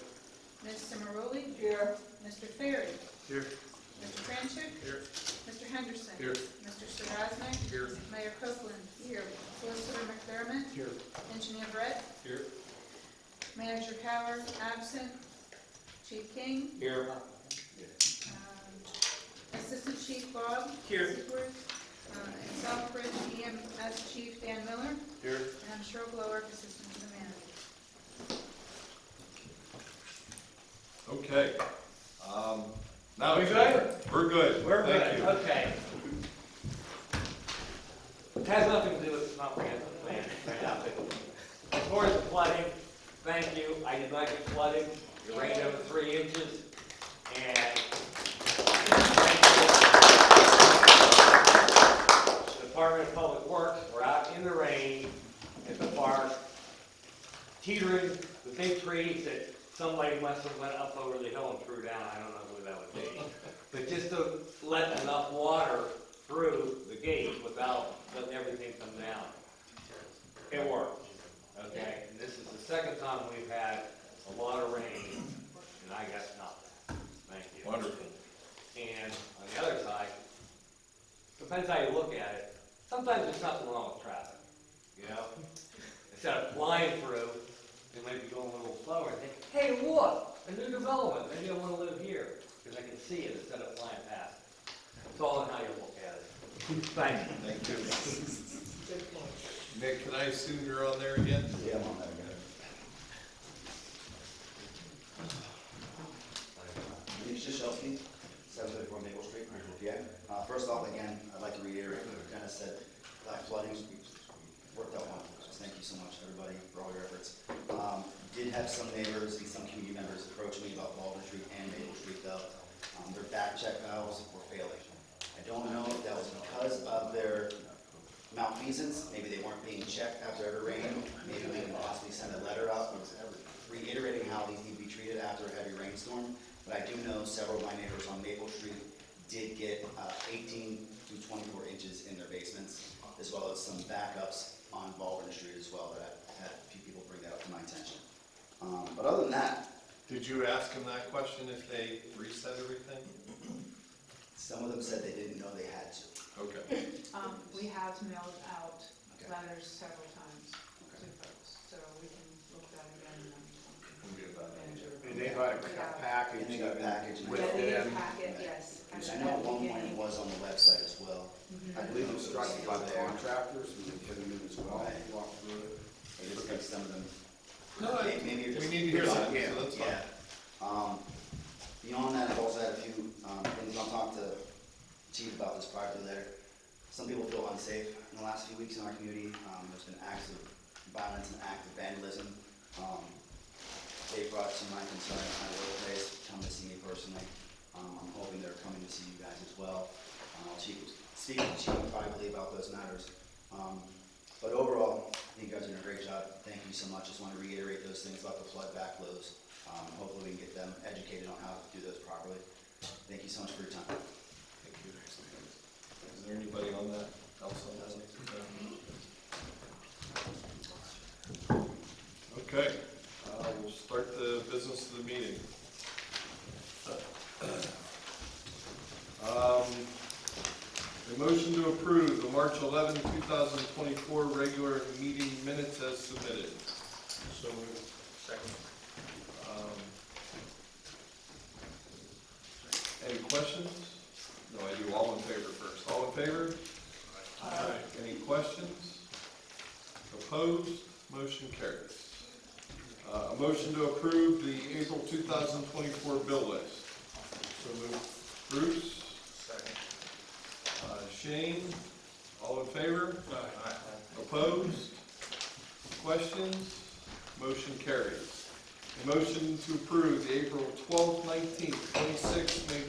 Ms. Cimaroli. Here. Mr. Ferry. Here. Mr. Franchek. Here. Mr. Henderson. Here. Mr. Sarasnik. Here. Mayor Copeland. Here. Solicitor McDermott. Here. Engineer Brett. Here. Manager Coward, absent. Chief King. Here. Assistant Chief Bob. Here. Seaworth. And Southbridge EMS Chief Dan Miller. Here. And I'm Cheryl Blower, Assistant to the Manager. Okay. Now. We good? We're good. We're Thank good, you. okay. It has nothing to do with the comprehensive plan right now. As far as the flooding, thank you. I did not get flooded. It rained over 3 inches. And the Department of Public Works were out in the rain at the park, teetering the big trees that somebody must have went up over the hill and threw down. I don't know who that would be. But just to let enough water through the gate without letting everything come down. It worked, okay? And this is the second time we've had a lot of rain, and I got nothing. Thank you. Wonderful. And on the other side, depends how you look at it, sometimes there's nothing wrong with traffic, you know? Instead of flying through, they might be going a little slower and think, hey, look, a new development, maybe I want to live here, because I can see it instead of flying past. It's all in how you look at it. Thank you. Thank you. Nick, can I assume you're on there again? Yeah, I'm on that again. Nick Shishelsky, 734 Maple Street, Bridgeville, PA. First off, again, I'd like to reiterate what Dennis said. Black flooding, we worked out wonderful. So thank you so much, everybody, for all your efforts. Did have some neighbors and some community members approach me about Baldwin Street and Maple Street, though. Their back check valves were failing. I don't know if that was because of their malfeasance. Maybe they weren't being checked after every rain. Maybe we can possibly send a letter out reiterating how these need to be treated after a heavy rainstorm. But I do know several of my neighbors on Maple Street did get 18 to 24 inches in their basements, as well as some backups on Baldwin Street as well, that I had a few people bring that up to my attention. But other than that, Did you ask them that question if they reset everything? some of them said they didn't know they had to. Okay. We have mailed out Okay. letters several times to folks, so we can look that again. Can be about it. And they got a package. And they got a package. with Yeah, they did them. packet, yes. Which I know at one point it was on the website as well. Mhm. I believe it was Instructed by the there. contractors, we can get them in as well, Right. walk through it. I just think some of them, No, maybe you're we just. need to hear that, Yeah, so that's fine. yeah. Beyond that, I've also had a few things I'll talk to Chief about this privately later. Some people feel unsafe in the last few weeks in our community. There's been acts of violence and acts of vandalism. They brought to my concern at my workplace, come to see me personally. I'm hoping they're coming to see you guys as well. Speak to the chief privately about those matters. But overall, I think you guys are doing a great job. Thank you so much. Just want to reiterate those things about the flood backflows. Hopefully we can get them educated on how to do those properly. Thank you so much for your time. Thank you. Is there anybody on that, else on that? Okay, we'll start the business of the meeting. A motion to approve the March 11, 2024 regular meeting minutes as submitted. So moved. Second. Any questions? No, I do all in favor first. All in favor? Aye. Any questions? Opposed? Motion carries. A motion to approve the April 2024 bill list. So moved. Bruce? Second. Shane? All in favor? Aye. Opposed? Questions? Motion carries. A motion to approve the April 12th, 19th, 26th, May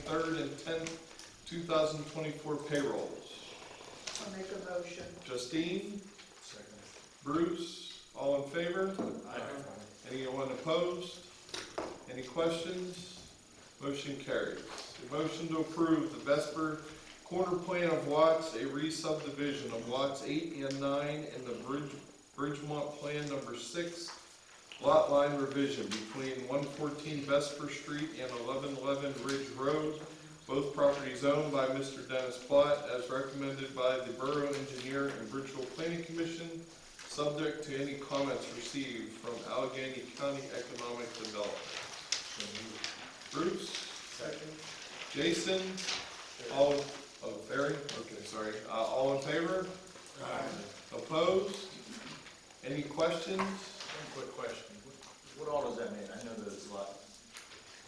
2024 payrolls. I'll make a motion. Justine? Bruce? All in favor? Anyone opposed? Any questions? Motion carries. A motion to approve the Vesper corner plan of Watts, a re-subdivision of Watts 8 and 9 in the Bridgemont Plan Number 6, lot line revision between 114 Vesper Street and 1111 Ridge Road, both properties owned by Mr. Dennis Blatt, as recommended by the Borough Engineer and Bridgeville Planning Commission, subject to any comments received from Allegheny County Economic Development. Bruce? Second. Jason? All, Barry? Okay, sorry. All in favor? Aye. Opposed? Any questions? One quick question. What all does that mean? I know that it's a lot.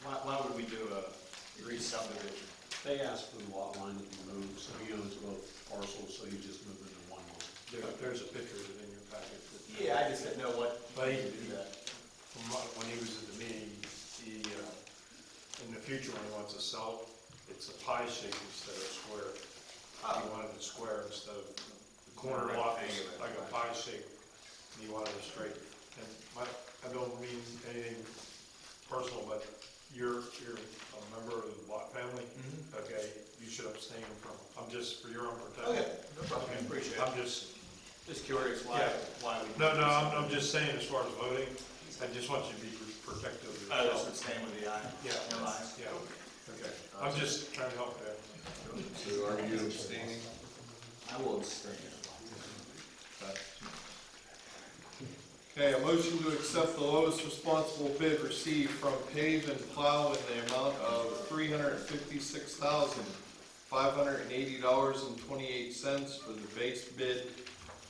Why would we do a re-subdivision? They asked for the lot line to be moved, so he owns both parcels, so you just move it to one line. There's a picture of it in your package. Yeah, I just didn't know what made you do that. When he was at the meeting, he, in the future, when he wants to sell, it's a pie shape instead of square. He wanted it square instead of the corner lot, like a pie shape, and he wanted it straight. And I don't mean anything personal, but you're a member of the Watt family. Okay, you should abstain from. I'm just for your own protection. Okay, no problem. I appreciate it. I'm just curious why we. No, I'm just saying as far as voting, I just want you to be protective of yourself. Just abstain with the eye. Yeah. No eyes. Yeah. Okay. I'm just trying to help you. So are you abstaining? I will abstain. Okay, a motion to accept the lowest responsible bid received from Pave and Plow in the amount of $356,580.28 for the base bid,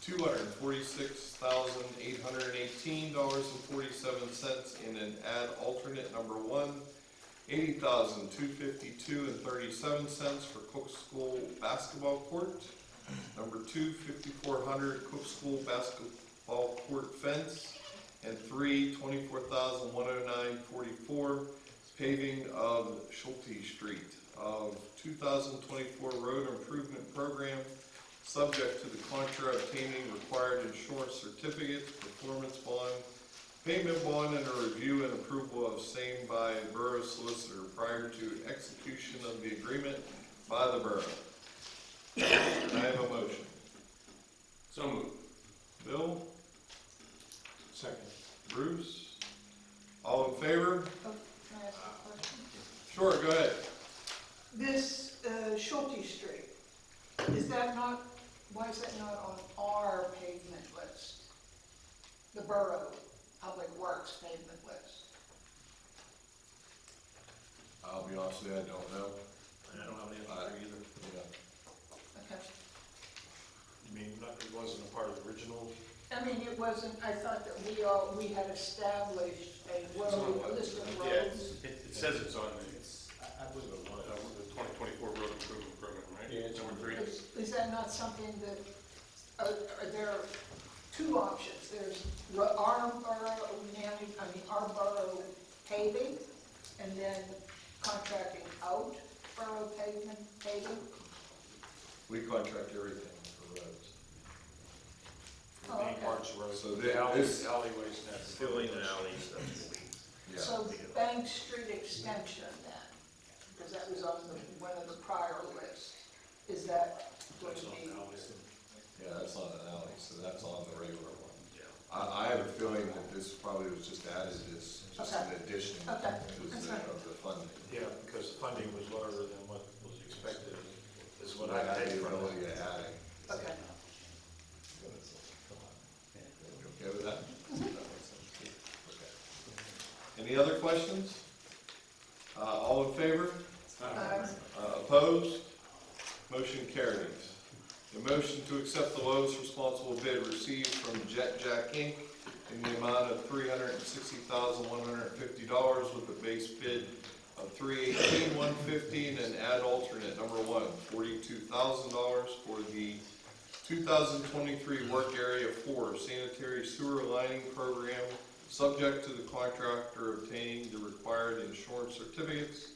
$246,818.47 in an add alternate number 1, $80,252.37 for Cook School basketball court, number 2, $5,400 Cook School basketball court fence, and 3, $24,109.44 paving of Schulte Street of 2024 road improvement program, subject to the contractor obtaining required insurance certificates, performance bond, payment bond, and a review and approval of same by borough solicitor prior to execution of the agreement by the borough. I have a motion. So moved. Bill? Second. Bruce? All in favor? Oh, can I ask a question? Sure, go ahead. This Schulte Street, why is that not on our pavement list? The Borough Public Works pavement list? I'll be honest with you, I don't know. I don't have the answer either. Yeah. Okay. You mean it wasn't a part of the original? I mean, it wasn't, I thought that we had established a list of roads. It says it's on there. I believe it was. The 2024 road improvement program, right? Yeah, it's number 3. Is that not something that, are there two options? There's our borough paving, and then contracting out borough paving? We contract everything for roads. Oh, Main okay. parts road, So the this- alleyways, that's. Filling the alleys. Yeah. So Bank Street Extension then, because that was on one of the prior lists, is that going to be? Yeah, that's not an alley, so that's on the regular one. I have a feeling that this probably was just added as just an addition Okay. because of the funding. Yeah, because funding was lower than what was expected, is what What I I had take the from ability it. of adding. Okay. You okay with that? Okay. Any other questions? All in favor? Opposed? Motion carries. A motion to accept the lowest responsible bid received from Jet Jack Inc. in the amount of $360,150 with a base bid of $318,150 and an add alternate number 1, $42,000 for the 2023 Work Area 4 Sanitary Sewer Lining Program, subject to the contractor obtaining the required insurance certificates,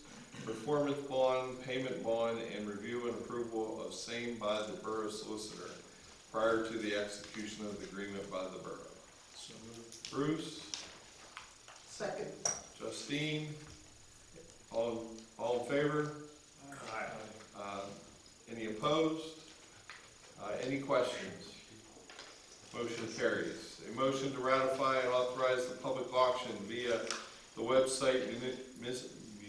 performance bond, payment bond, and review and approval of same by the borough solicitor prior to the execution of the agreement by the borough. So moved. Bruce, Second. Justine, all in favor? Any opposed? Any questions? Motion carries. A motion to ratify and authorize the public auction via the website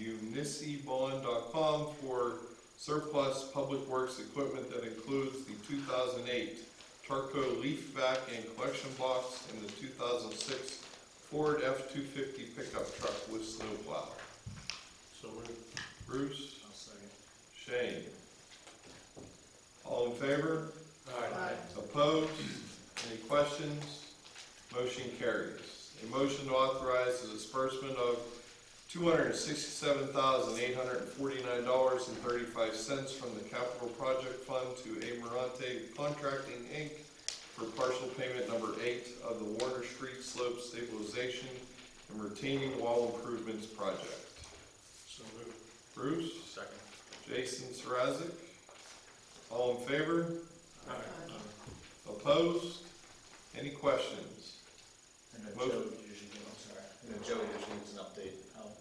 municibond.com for surplus public works equipment that includes the 2008 Tarco leaf vac and collection box and the 2006 Ford F-250 pickup truck with snowplow. So moved. Bruce, I'll second. Shane. All in favor? Aye. Opposed? Any questions? Motion carries. A motion to authorize the disbursement of $267,849.35 from the Capital Project Fund to Amarante Contracting, Inc. for partial payment number 8 of the Warner Street Slope Stabilization and Retaining Wall Improvements Project. So moved. Bruce? Second. Jason Sarazik? All in favor? Aye. Opposed? Any questions? And then Motion. Joe usually, I'm sorry, and then Joey usually gives an update,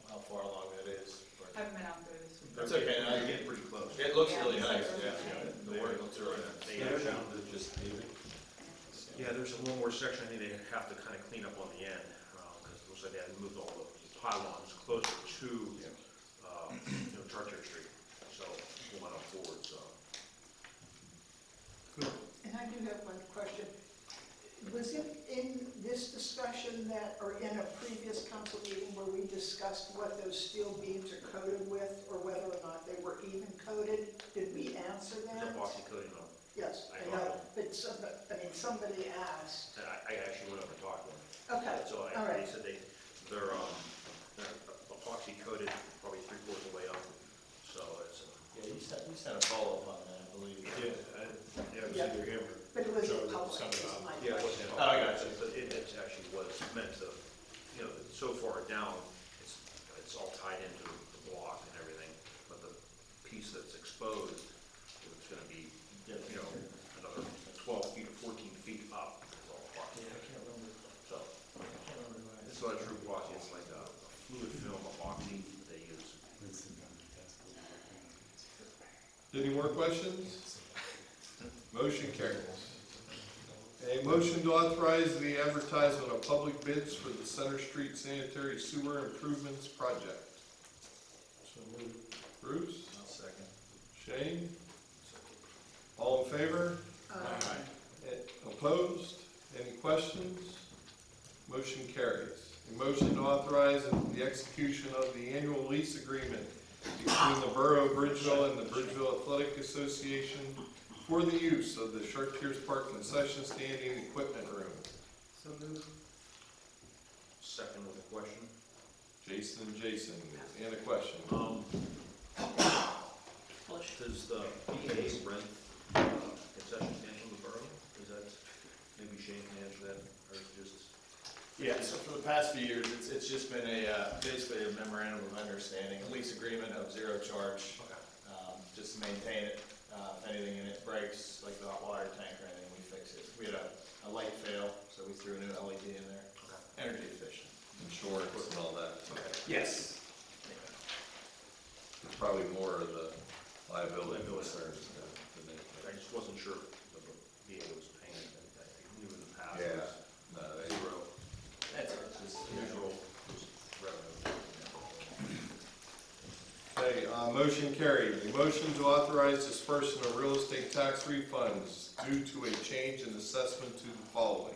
how far along that is. I haven't been out there this week. That's okay, You're getting pretty close. it looks Yeah, really it's nice, like- yeah, the work looks really nice. Yeah, there's one more section I think they have to kind of clean up on the end, because it looks like they had moved all the pylons closer to, Chartier Street, so we went up forward, so. And I do have one question. Was it in this discussion that, or in a previous council meeting where we discussed what those steel beams are coated with, or whether or not they were even coated? Did we answer It's that? epoxy coating on, Yes, I I don't know, but somebody asked. and I actually went up and talked to them. Okay, So all they right. said they're epoxy coated probably 3/4 of the way up, so it's, Yeah, you sent a follow-up on that, I believe. Yeah, it was either him or But it was Joe in that public, sent it is out. my yeah, it question. wasn't. Oh, I got you. But it actually was meant to, so far down, it's all tied into the block and everything, but the piece that's exposed, it's gonna be, another 12 feet or 14 feet up, is all epoxy. Yeah, I can't remember, So, I can't remember why. it's not true epoxy, it's like a fluid film epoxy that they use. Any more questions? Motion carries. A motion to authorize the advertisement of public bids for the Center Street Sanitary Sewer Improvements Project. So moved. Bruce? I'll second. Shane? All in favor? Opposed? Any questions? Motion carries. A motion to authorize the execution of the annual lease agreement between the Borough of Bridgeville and the Bridgeville Athletic Association for the use of the Chartiers Park concession stand and equipment room. So moved. Second with a question. Jason, and a question. Does the BA rent concession stand from the borough? Is that, maybe Shane can answer that, or just? Yeah, so for the past few years, it's just been basically a memorandum of understanding, a lease agreement of zero charge, just to maintain it. If anything in it breaks, like the hot water tank or anything, we fix it. We had a light fail, so we threw a new LED in there. Energy efficient. Insurance and all that. Yes. It's probably more of the liability concerns. I just wasn't sure if the BA was paying it, I knew in the past. it Yeah. was No, they- Zero, That's it. just usual revenue. Okay, motion carried. A motion to authorize disbursement of real estate tax refunds due to a change in assessment to the following.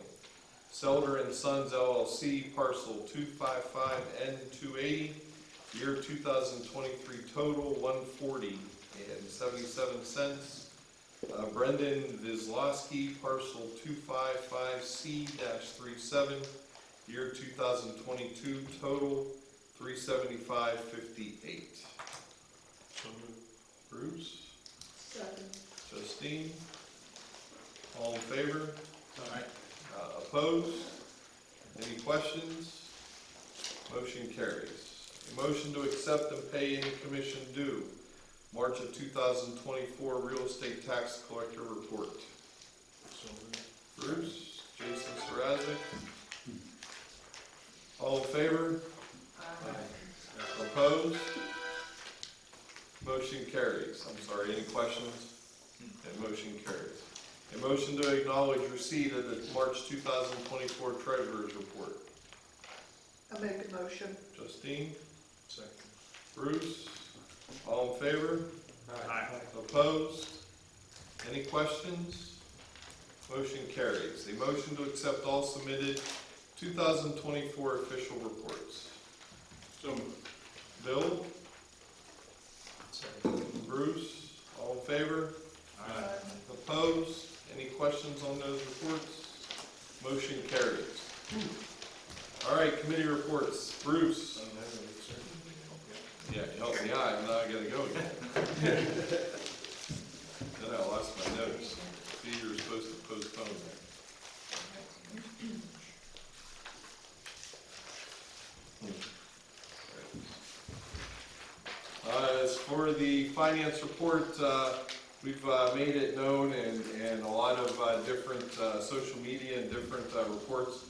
Selder and Sons LLC, parcel 255N280, year 2023 total, $140.77. Brendan Vizlowski, parcel 255C-37, year 2022 total, $375.58. So moved. Bruce? Second. Justine? All in favor? Aye. Opposed? Any questions? Motion carries. A motion to accept and pay any commission due. March of 2024 real estate tax collector report. Bruce, Jason Sarazic. All in favor? Opposed? Motion carries. I'm sorry, any questions? And motion carries. A motion to acknowledge receipt of the March 2024 treasurer's report. I make a motion. Justine? Second. Bruce? All in favor? Aye. Opposed? Any questions? Motion carries. A motion to accept all submitted 2024 official reports. So moved. Bill? Second. Bruce? All in favor? Aye. Opposed? Any questions on those reports? Motion carries. All right, committee reports. Bruce? Yeah, you helped me out, and now I gotta go again. Then I lost my notes. See, you were supposed to postpone that. As for the finance report, we've made it known and a lot of different social media and different reports.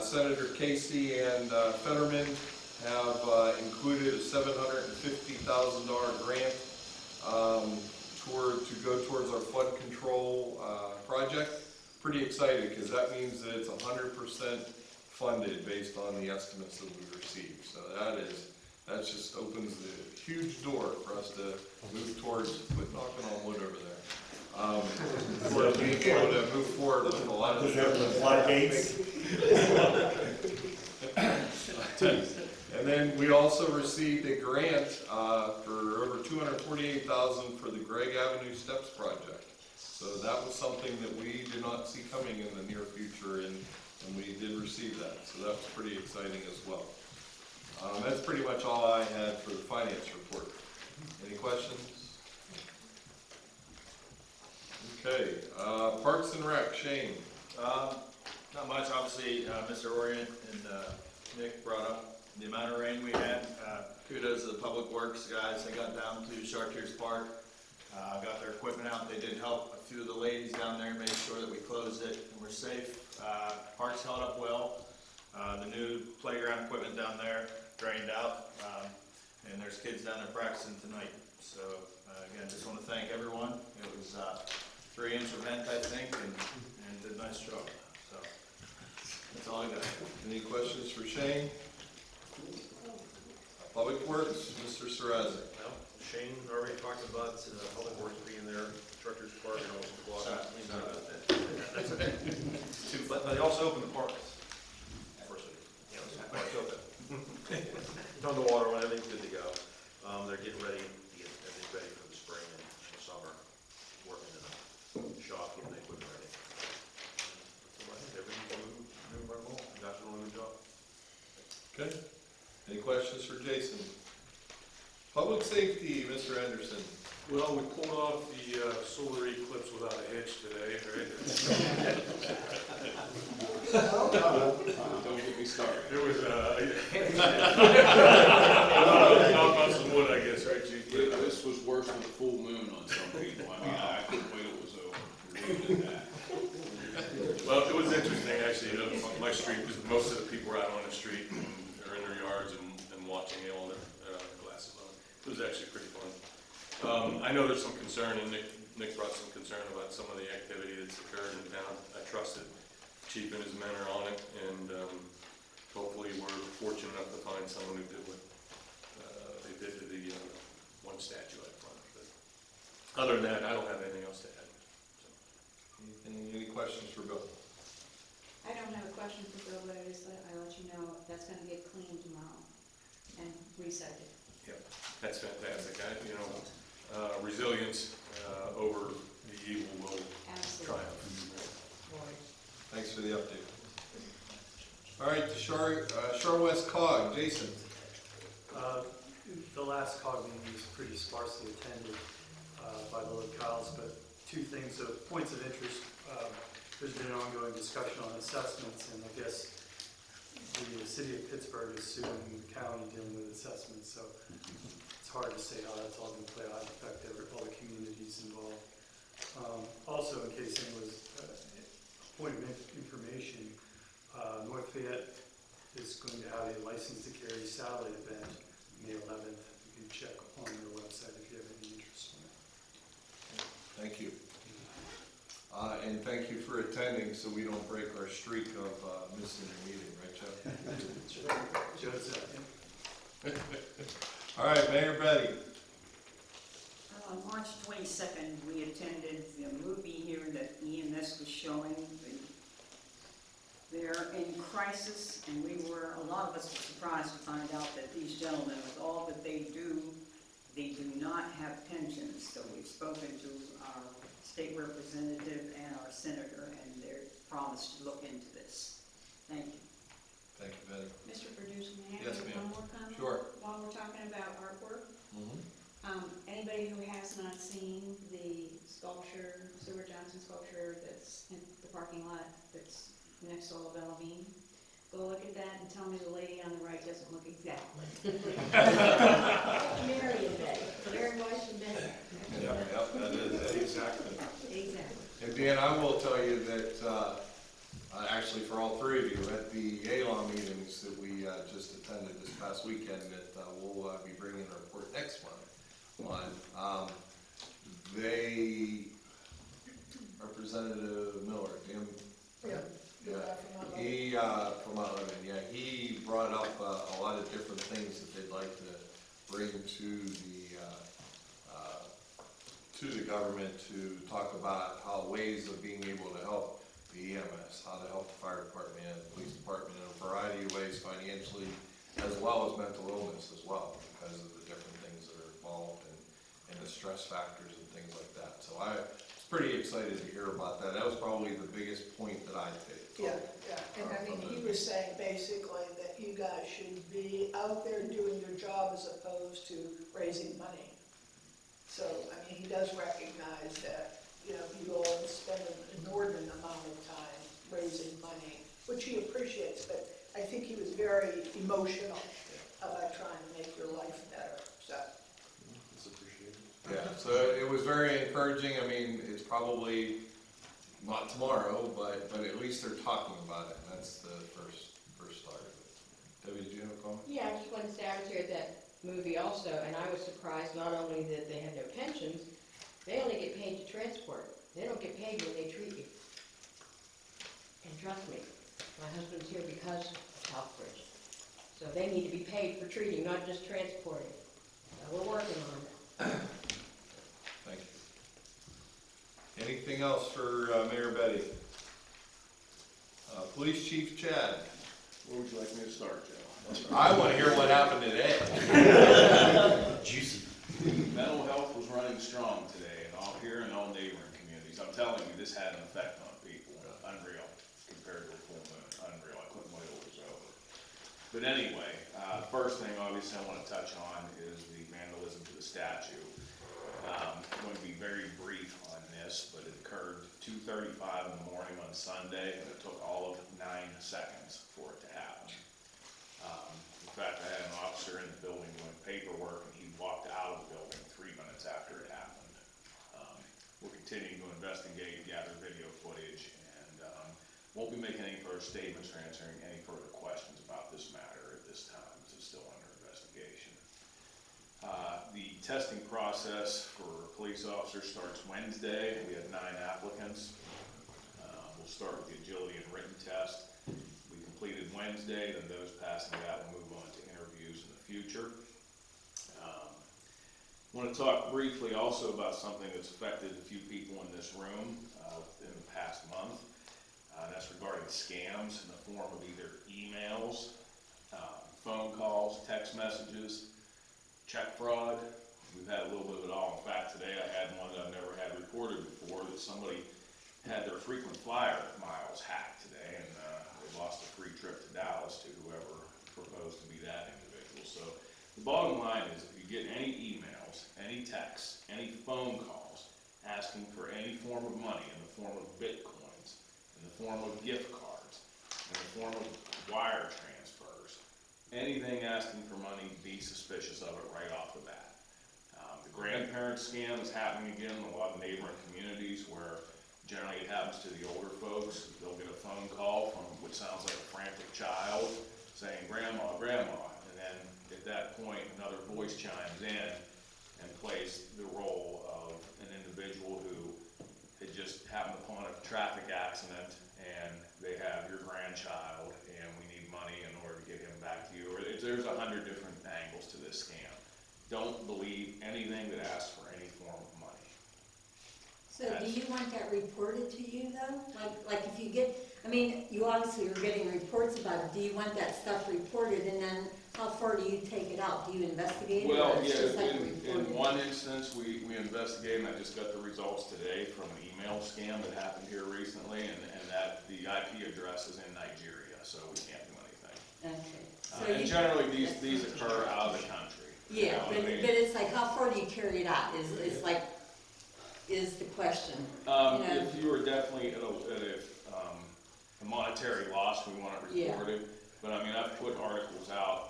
Senator Casey and Fetterman have included a $750,000 grant to go towards our flood control project. Pretty excited because that means that it's 100% funded based on the estimates that we've received. So that just opens the huge door for us to move towards, quit knocking on wood over there. We're being able to move forward with a lot of floodgates. And then we also received a grant for over $248,000 for the Gregg Avenue Steps project. So that was something that we did not see coming in the near future, and we did receive that. So that was pretty exciting as well. That's pretty much all I had for the finance report. Any questions? Okay, Parks and Rec, Shane. Not much, obviously, Mr. Orient and Nick brought up the amount of rain we had. Kudos to the Public Works guys, they got down to Chartiers Park, got their equipment out, they did help a few of the ladies down there, made sure that we closed it and we're safe. Parks held up well, the new playground equipment down there drained out, and there's kids down there practicing tonight. So, again, just want to thank everyone. It was a 3-inch event, I think, and did a nice job. So, that's all I got. Any questions for Shane? Public Works, Mr. Sarazic. Well, Shane already talked about Public Works being there, Truckers Park, and also the block. That's okay. But they also opened the park. For city. You know, the park's open. Done the water, everything's good to go. They're getting ready to get everything ready for the spring and the summer, working in the shop, getting the equipment ready. So I think everything's moving right along. Guys are doing a good job. Okay. Any questions for Jason? Public Safety, Mr. Anderson. Well, we pulled off the solar eclipse without a hitch today, right? Don't get me started. There was knock on some wood, I guess, right, Chief? This was worse than the full moon on some people. I mean, I couldn't wait it was over. We did that. Well, it was interesting, actually, my street, because most of the people were out on the street and are in their yards and watching it on their glasses on. It was actually pretty fun. I know there's some concern, and Nick brought some concern about some of the activity that's occurred in town. I trusted Chief and his men are on it, and hopefully we're fortunate enough to find someone who did what they did to the one statue out front. But other than that, I don't have anything else to add. Any questions for Bill? I don't have a question for Bill, but I just I let you know that's going to get cleaned tomorrow and resetted. Yep, that's fantastic. Resilience over the evil will triumph. Thanks for the update. All right, the Shar West COG, Jason. The last COG meeting was pretty sparsely attended by the locales, but two things of points of interest. There's been an ongoing discussion on assessments, and I guess the city of Pittsburgh is suing the county dealing with assessments, so it's hard to say how that's all going to play out, affect all the communities involved. Also, in case anyone was point of information, North Fayette is going to have a license to carry satellite event May 11th. You can check on their website if you have any interest in it. Thank you. And thank you for attending so we don't break our streak of missing a meeting, right, Jeff? Joe's All right, Mayor Betty. March 22nd, we attended the movie here that EMS was showing. They're in crisis, and a lot of us were surprised to find out that these gentlemen, with all that they do not have pensions. So we've spoken to our state representative and our senator, and they're promised to look into this. Thank you. Thank you, Betty. Mr. Producer, may I Yes, have ma'am. one more comment? Sure. While we're talking about artwork, Mm-hmm. Anybody who has not seen the sculpture, Stuart Johnson sculpture that's in the parking lot that's next to Old Bellavine, go look at that and tell me the lady on the right doesn't look exactly. Marion Betty, Mary Weiss and Betty. Yep, that is exactly. Exactly. And Dan, I will tell you that, actually for all three of you, at the ALOM meetings that we just attended this past weekend, that we'll be bringing a report next month on, Representative Miller, Dan. He, from Mount Lebanon, he brought up a lot of different things that they'd like to bring to the government to talk about how ways of being able to help the EMS, how to help the fire department and the police department in a variety of ways financially, as well as mental illness as well, because of the different things that are involved and the stress factors and things like that. So I was pretty excited to hear about that. That was probably the biggest point that I take. Yeah, and I mean, he was saying basically that you guys should be out there doing your job as opposed to raising money. So, I mean, he does recognize that, you all spend an inordinate amount of time raising money, which he appreciates, but I think he was very emotional about trying to make your life better, so. It's appreciated. Yeah, so it was very encouraging. I mean, it's probably not tomorrow, but at least they're talking about it, and that's the first start of it. Debbie, did you have a comment? Yeah, I just wanted to say I was here at that movie also, and I was surprised not only that they had no pensions, they only get paid to transport. They don't get paid when they treat you. And trust me, my husband's here because of Southbridge. So they need to be paid for treating, not just transporting. So we're working on it. Thank you. Anything else for Mayor Betty? Police Chief Chad. Where would you like me to start, Joe? I want to hear what happened today. Juicy. Mental health was running strong today, and all here and all neighboring communities. I'm telling you, this had an effect on people. Unreal, compared to a full moon. Unreal. I couldn't wait till it was over. But anyway, first thing obviously I want to touch on is the vandalism to the statue. I'm going to be very brief on this, but it occurred 2:35 in the morning on Sunday, and it took all of 9 seconds for it to happen. In fact, I had an officer in the building doing paperwork, and he walked out of the building 3 minutes after it happened. We're continuing to investigate, gather video footage, and won't be making any further statements or answering any further questions about this matter at this time. It's still under investigation. The testing process for police officers starts Wednesday. We have 9 applicants. We'll start with the agility and written test. We completed Wednesday, then those passing that will move on to interviews in the future. I want to talk briefly also about something that's affected a few people in this room in the past month. And that's regarding scams in the form of either emails, phone calls, text messages, check fraud. We've had a little bit of it all. In fact, today I had one that I've never had reported before, that somebody had their frequent flyer miles hacked today, and they lost a free trip to Dallas to whoever proposed to be that individual. So the bottom line is, if you get any emails, any texts, any phone calls asking for any form of money in the form of bitcoins, in the form of gift cards, in the form of wire transfers, anything asking for money, be suspicious of it right off the bat. The grandparent scam is happening again in a lot of neighboring communities where generally it happens to the older folks. They'll get a phone call from what sounds like a frantic child saying, "Grandma, Grandma," and then at that point, another voice chimes in and plays the role of an individual who had just happened upon a traffic accident and they have your grandchild and we need money in order to get him back to you. Or there's 100 different angles to this scam. Don't believe anything that asks for any form of money. So do you want that reported to you though? Like if you get, I mean, you obviously are getting reports about it. Do you want that stuff reported and then how far do you take it out? Do you investigate it? Well, or it's yeah, just like in reported? one instance, we investigated, and I just got the results today from an email scam that happened here recently, and that the IP address is in Nigeria, so we can't do anything. Okay. So And you- generally, these occur out of the country. you Yeah, know, but I mean, it's like, how far do you carry it out is the question. You know? If you are definitely at a monetary loss, we want it Yeah. reported. But I mean, I've put articles out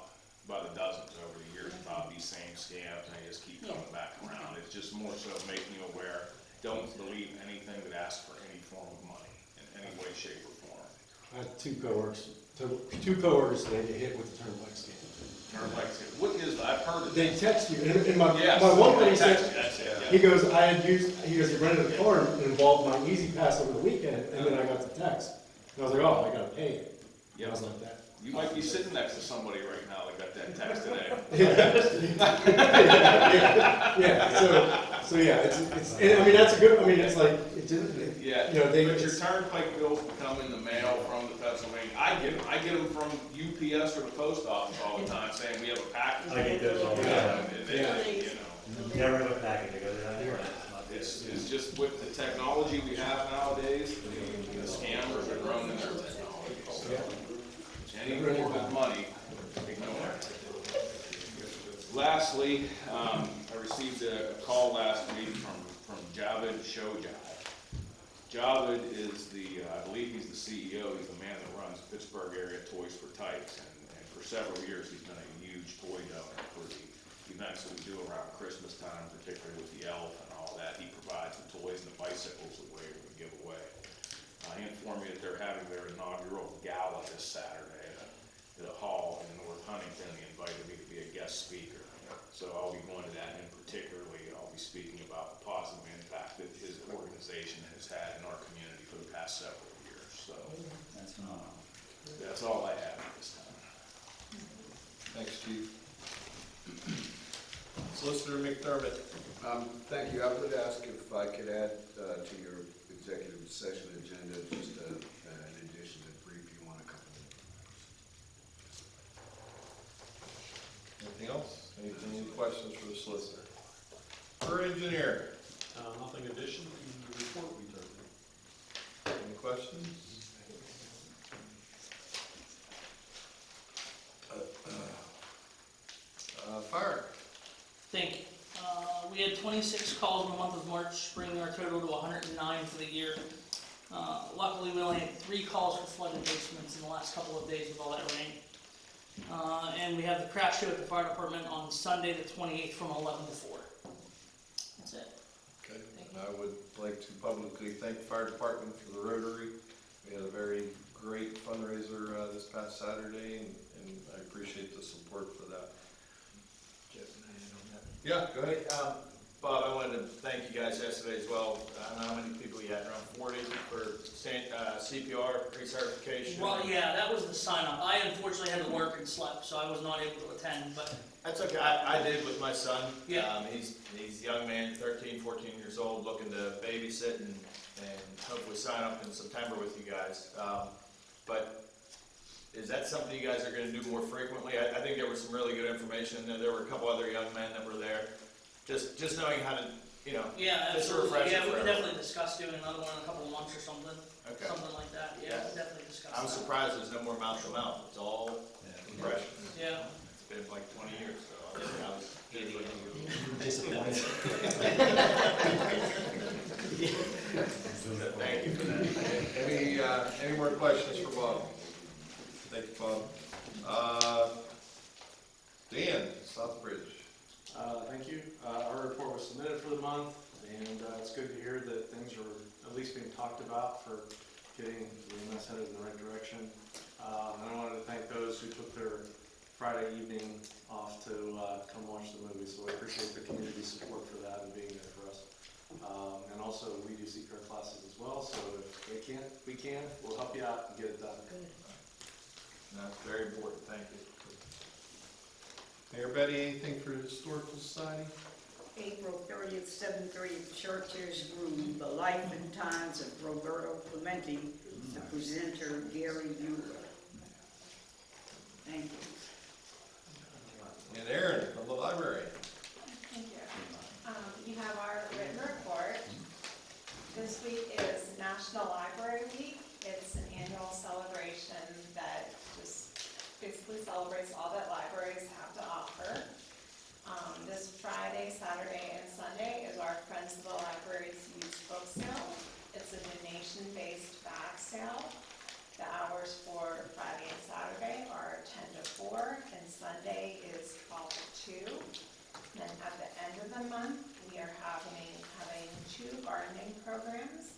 by the dozens over the years about these same scams, and they just keep coming back around. It's just more so making you aware, don't believe anything that asks for any form of money in any way, shape, or form. I had two coworkers today get hit with the turnpike scam. Turnpike scam, what is, I've heard of They this. text you, and my Yes, one buddy they said, text you, that's it, yeah. he goes, he rented a car and involved my Easy Pass over the weekend, and then I got the text. And I was like, oh, I gotta pay it. And I was like that. You might be sitting next to somebody right now that got that text today. So yeah, it's, and I mean, that's a good, I mean, it's like, Yeah, you know, they. but your turnpike bills will come in the mail from the Pennsylvania. I get them from UPS or the post office all the time saying we have a package. I get those all the Yeah, time. and they, you know. Never have a package, it goes down here. It's just with the technology we have nowadays, the scammers are growing in their technology. So any form of money, ignore it. Lastly, I received a call last week from Javed Shojai. Javed is I believe he's the CEO, he's the man that runs Pittsburgh area Toys for Tykes, and for several years he's been a huge toy donor for the events that we do around Christmas time, particularly with the elf and all that. He provides the toys and the bicycles away that we give away. He informed me that they're having their inaugural gala this Saturday at a hall in North Huntington. He invited me to be a guest speaker. So I'll be going to that, and particularly I'll be speaking about the positive impact that his organization has had in our community for the past several years. So That's phenomenal. that's all I have at this time. Thanks, Chief. Solicitor McDermott. Thank you. I would ask if I could add to your executive session agenda just an addition to brief you on a couple of Anything else? Any questions for the solicitor? For engineer? Nothing additional to the report we took. Any questions? Fire? Thank you. We had 26 calls in the month of March, bringing our total to 109 for the year. Luckily, we only had 3 calls for flooded basements in the last couple of days with all that rain. And we have the crash show at the fire department on Sunday the 28th from 11 to 4. That's it. Okay. I would like to publicly thank the fire department for the Rotary. We had a very great fundraiser this past Saturday, and I appreciate the support for that. Yeah, go ahead. Bob, I wanted to thank you guys yesterday as well. I don't know how many people you had, around 40 for CPR recertification. Well, yeah, that was the sign up. I unfortunately had to work and slept, so I was not able to attend, but That's okay. I did with my son. Yeah. He's a young man, 13, 14 years old, looking to babysit and hopefully sign up in September with you guys. But is that something you guys are going to do more frequently? I think there was some really good information in there. There were a couple other young men that were there. Just knowing how to, yeah, just a absolutely. refresher Yeah, we for could everyone. definitely discuss doing another one in a couple of months or something. Okay. Something like that. Yeah, we'll definitely discuss I'm that. surprised there's no more mouth to mouth. It's all compression. Yeah. It's been like 20 years, so I was Disappointed. Thank you for that. Any more questions for Bob? Thank you, Bob. Dan, Southbridge. Thank you. Our report was submitted for the month, and it's good to hear that things are at least being talked about for getting the EMS headed in the right direction. And I wanted to thank those who took their Friday evening off to come watch the movie, so I appreciate the community support for that and being there for us. And also, we do secret classes as well, so if they can't, we can. We'll help you out and get it done. That's very important, thank you. Mayor Betty, anything for the Historical Society? April 30th, 7:30 at the Chartiers Room, The Life and Times of Roberto Clemente, the presenter Gary Bueller. Thank you. And Aaron from the library. Thank you. You have our written report. This week is National Library Week. It's an annual celebration that just basically celebrates all that libraries have to offer. This Friday, Saturday, and Sunday is our Friends of the Library's Used Book Sale. It's a donation-based bag sale. The hours for Friday and Saturday are 10 to 4, and Sunday is 12 to 2. Then at the end of the month, we are having 2 gardening programs.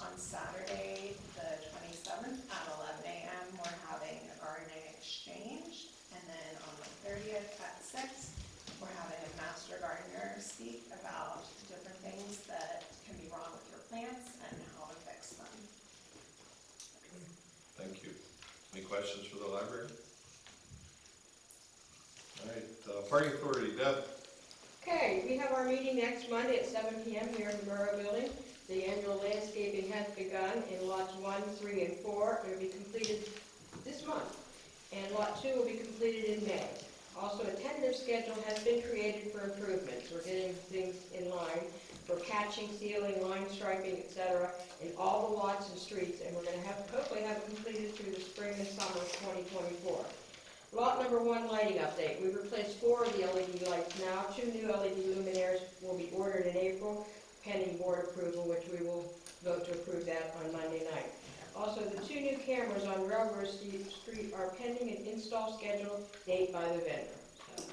On Saturday, the 27th at 11 a.m., we're having a gardening exchange. And then on the 30th at 6, we're having a master gardener speak about different things that can be wrong with your plants and how to fix them. Thank you. Any questions for the library? All right, Parking Authority, Deb. Okay, we have our meeting next Monday at 7 p.m. here in the Borough Building. The annual landscaping has begun in lots 1, 3, and 4. It will be completed this month, and lot 2 will be completed in May. Also, a tentative schedule has been created for improvements. We're getting things in line for patching, sealing, line striping, etc. in all the lots and streets, and we're going to hopefully have it completed through the spring and summer of 2024. Lot number 1 lighting update. We've replaced 4 of the LED lights now. 2 new LED luminaires will be ordered in April, pending board approval, which we will vote to approve that on Monday night. Also, the 2 new cameras on Railroad Street are pending an install schedule date by the vendor. So,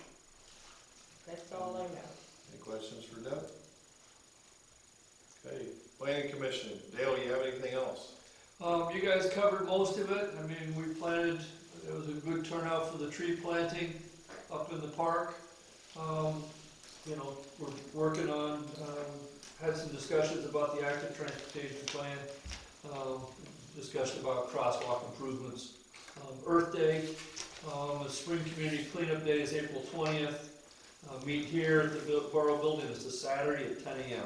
that's all I know. Any questions for Deb? Okay, Planning Commission. Dale, you have anything else? You guys covered most of it. I mean, we planted, it was a good turnout for the tree planting up in the park. You know, we're working on, had some discussions about the active transportation plan, discussion about crosswalk improvements. Earth Day, the Spring Community Cleanup Day is April 20th. Meet here at the Borough Building. It's a Saturday at 10 a.m.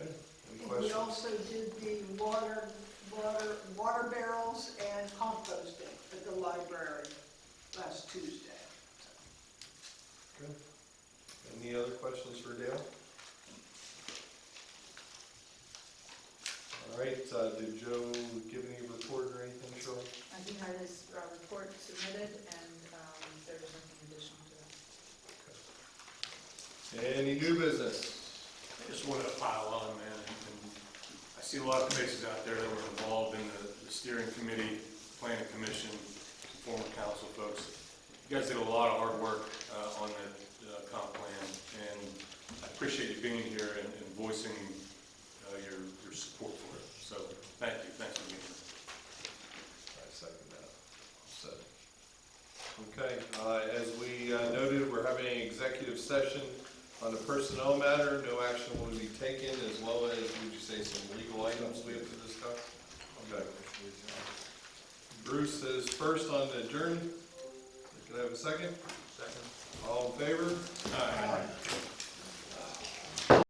Okay, any And we questions? also did the water barrels and composting at the library last Tuesday. Good. Any other questions for Dale? All right, did Joe give any report or anything, Shirley? He had his report submitted, and there's nothing additional to that. Any new business? I just wanted to pile on, man. And I see a lot of faces out there that were involved in the steering committee, planning commission, former council folks. You guys did a lot of hard work on the comp plan, and I appreciate you being here and voicing your support for it. So thank you. Thanks for being here. I second that. So, okay, as we noted, we're having an executive session on the personnel matter. No action will be taken, as well as, would you say, some legal items we have to discuss? Okay. Bruce is first on the adjourn. Can I have a second? Second. All in favor? Aye.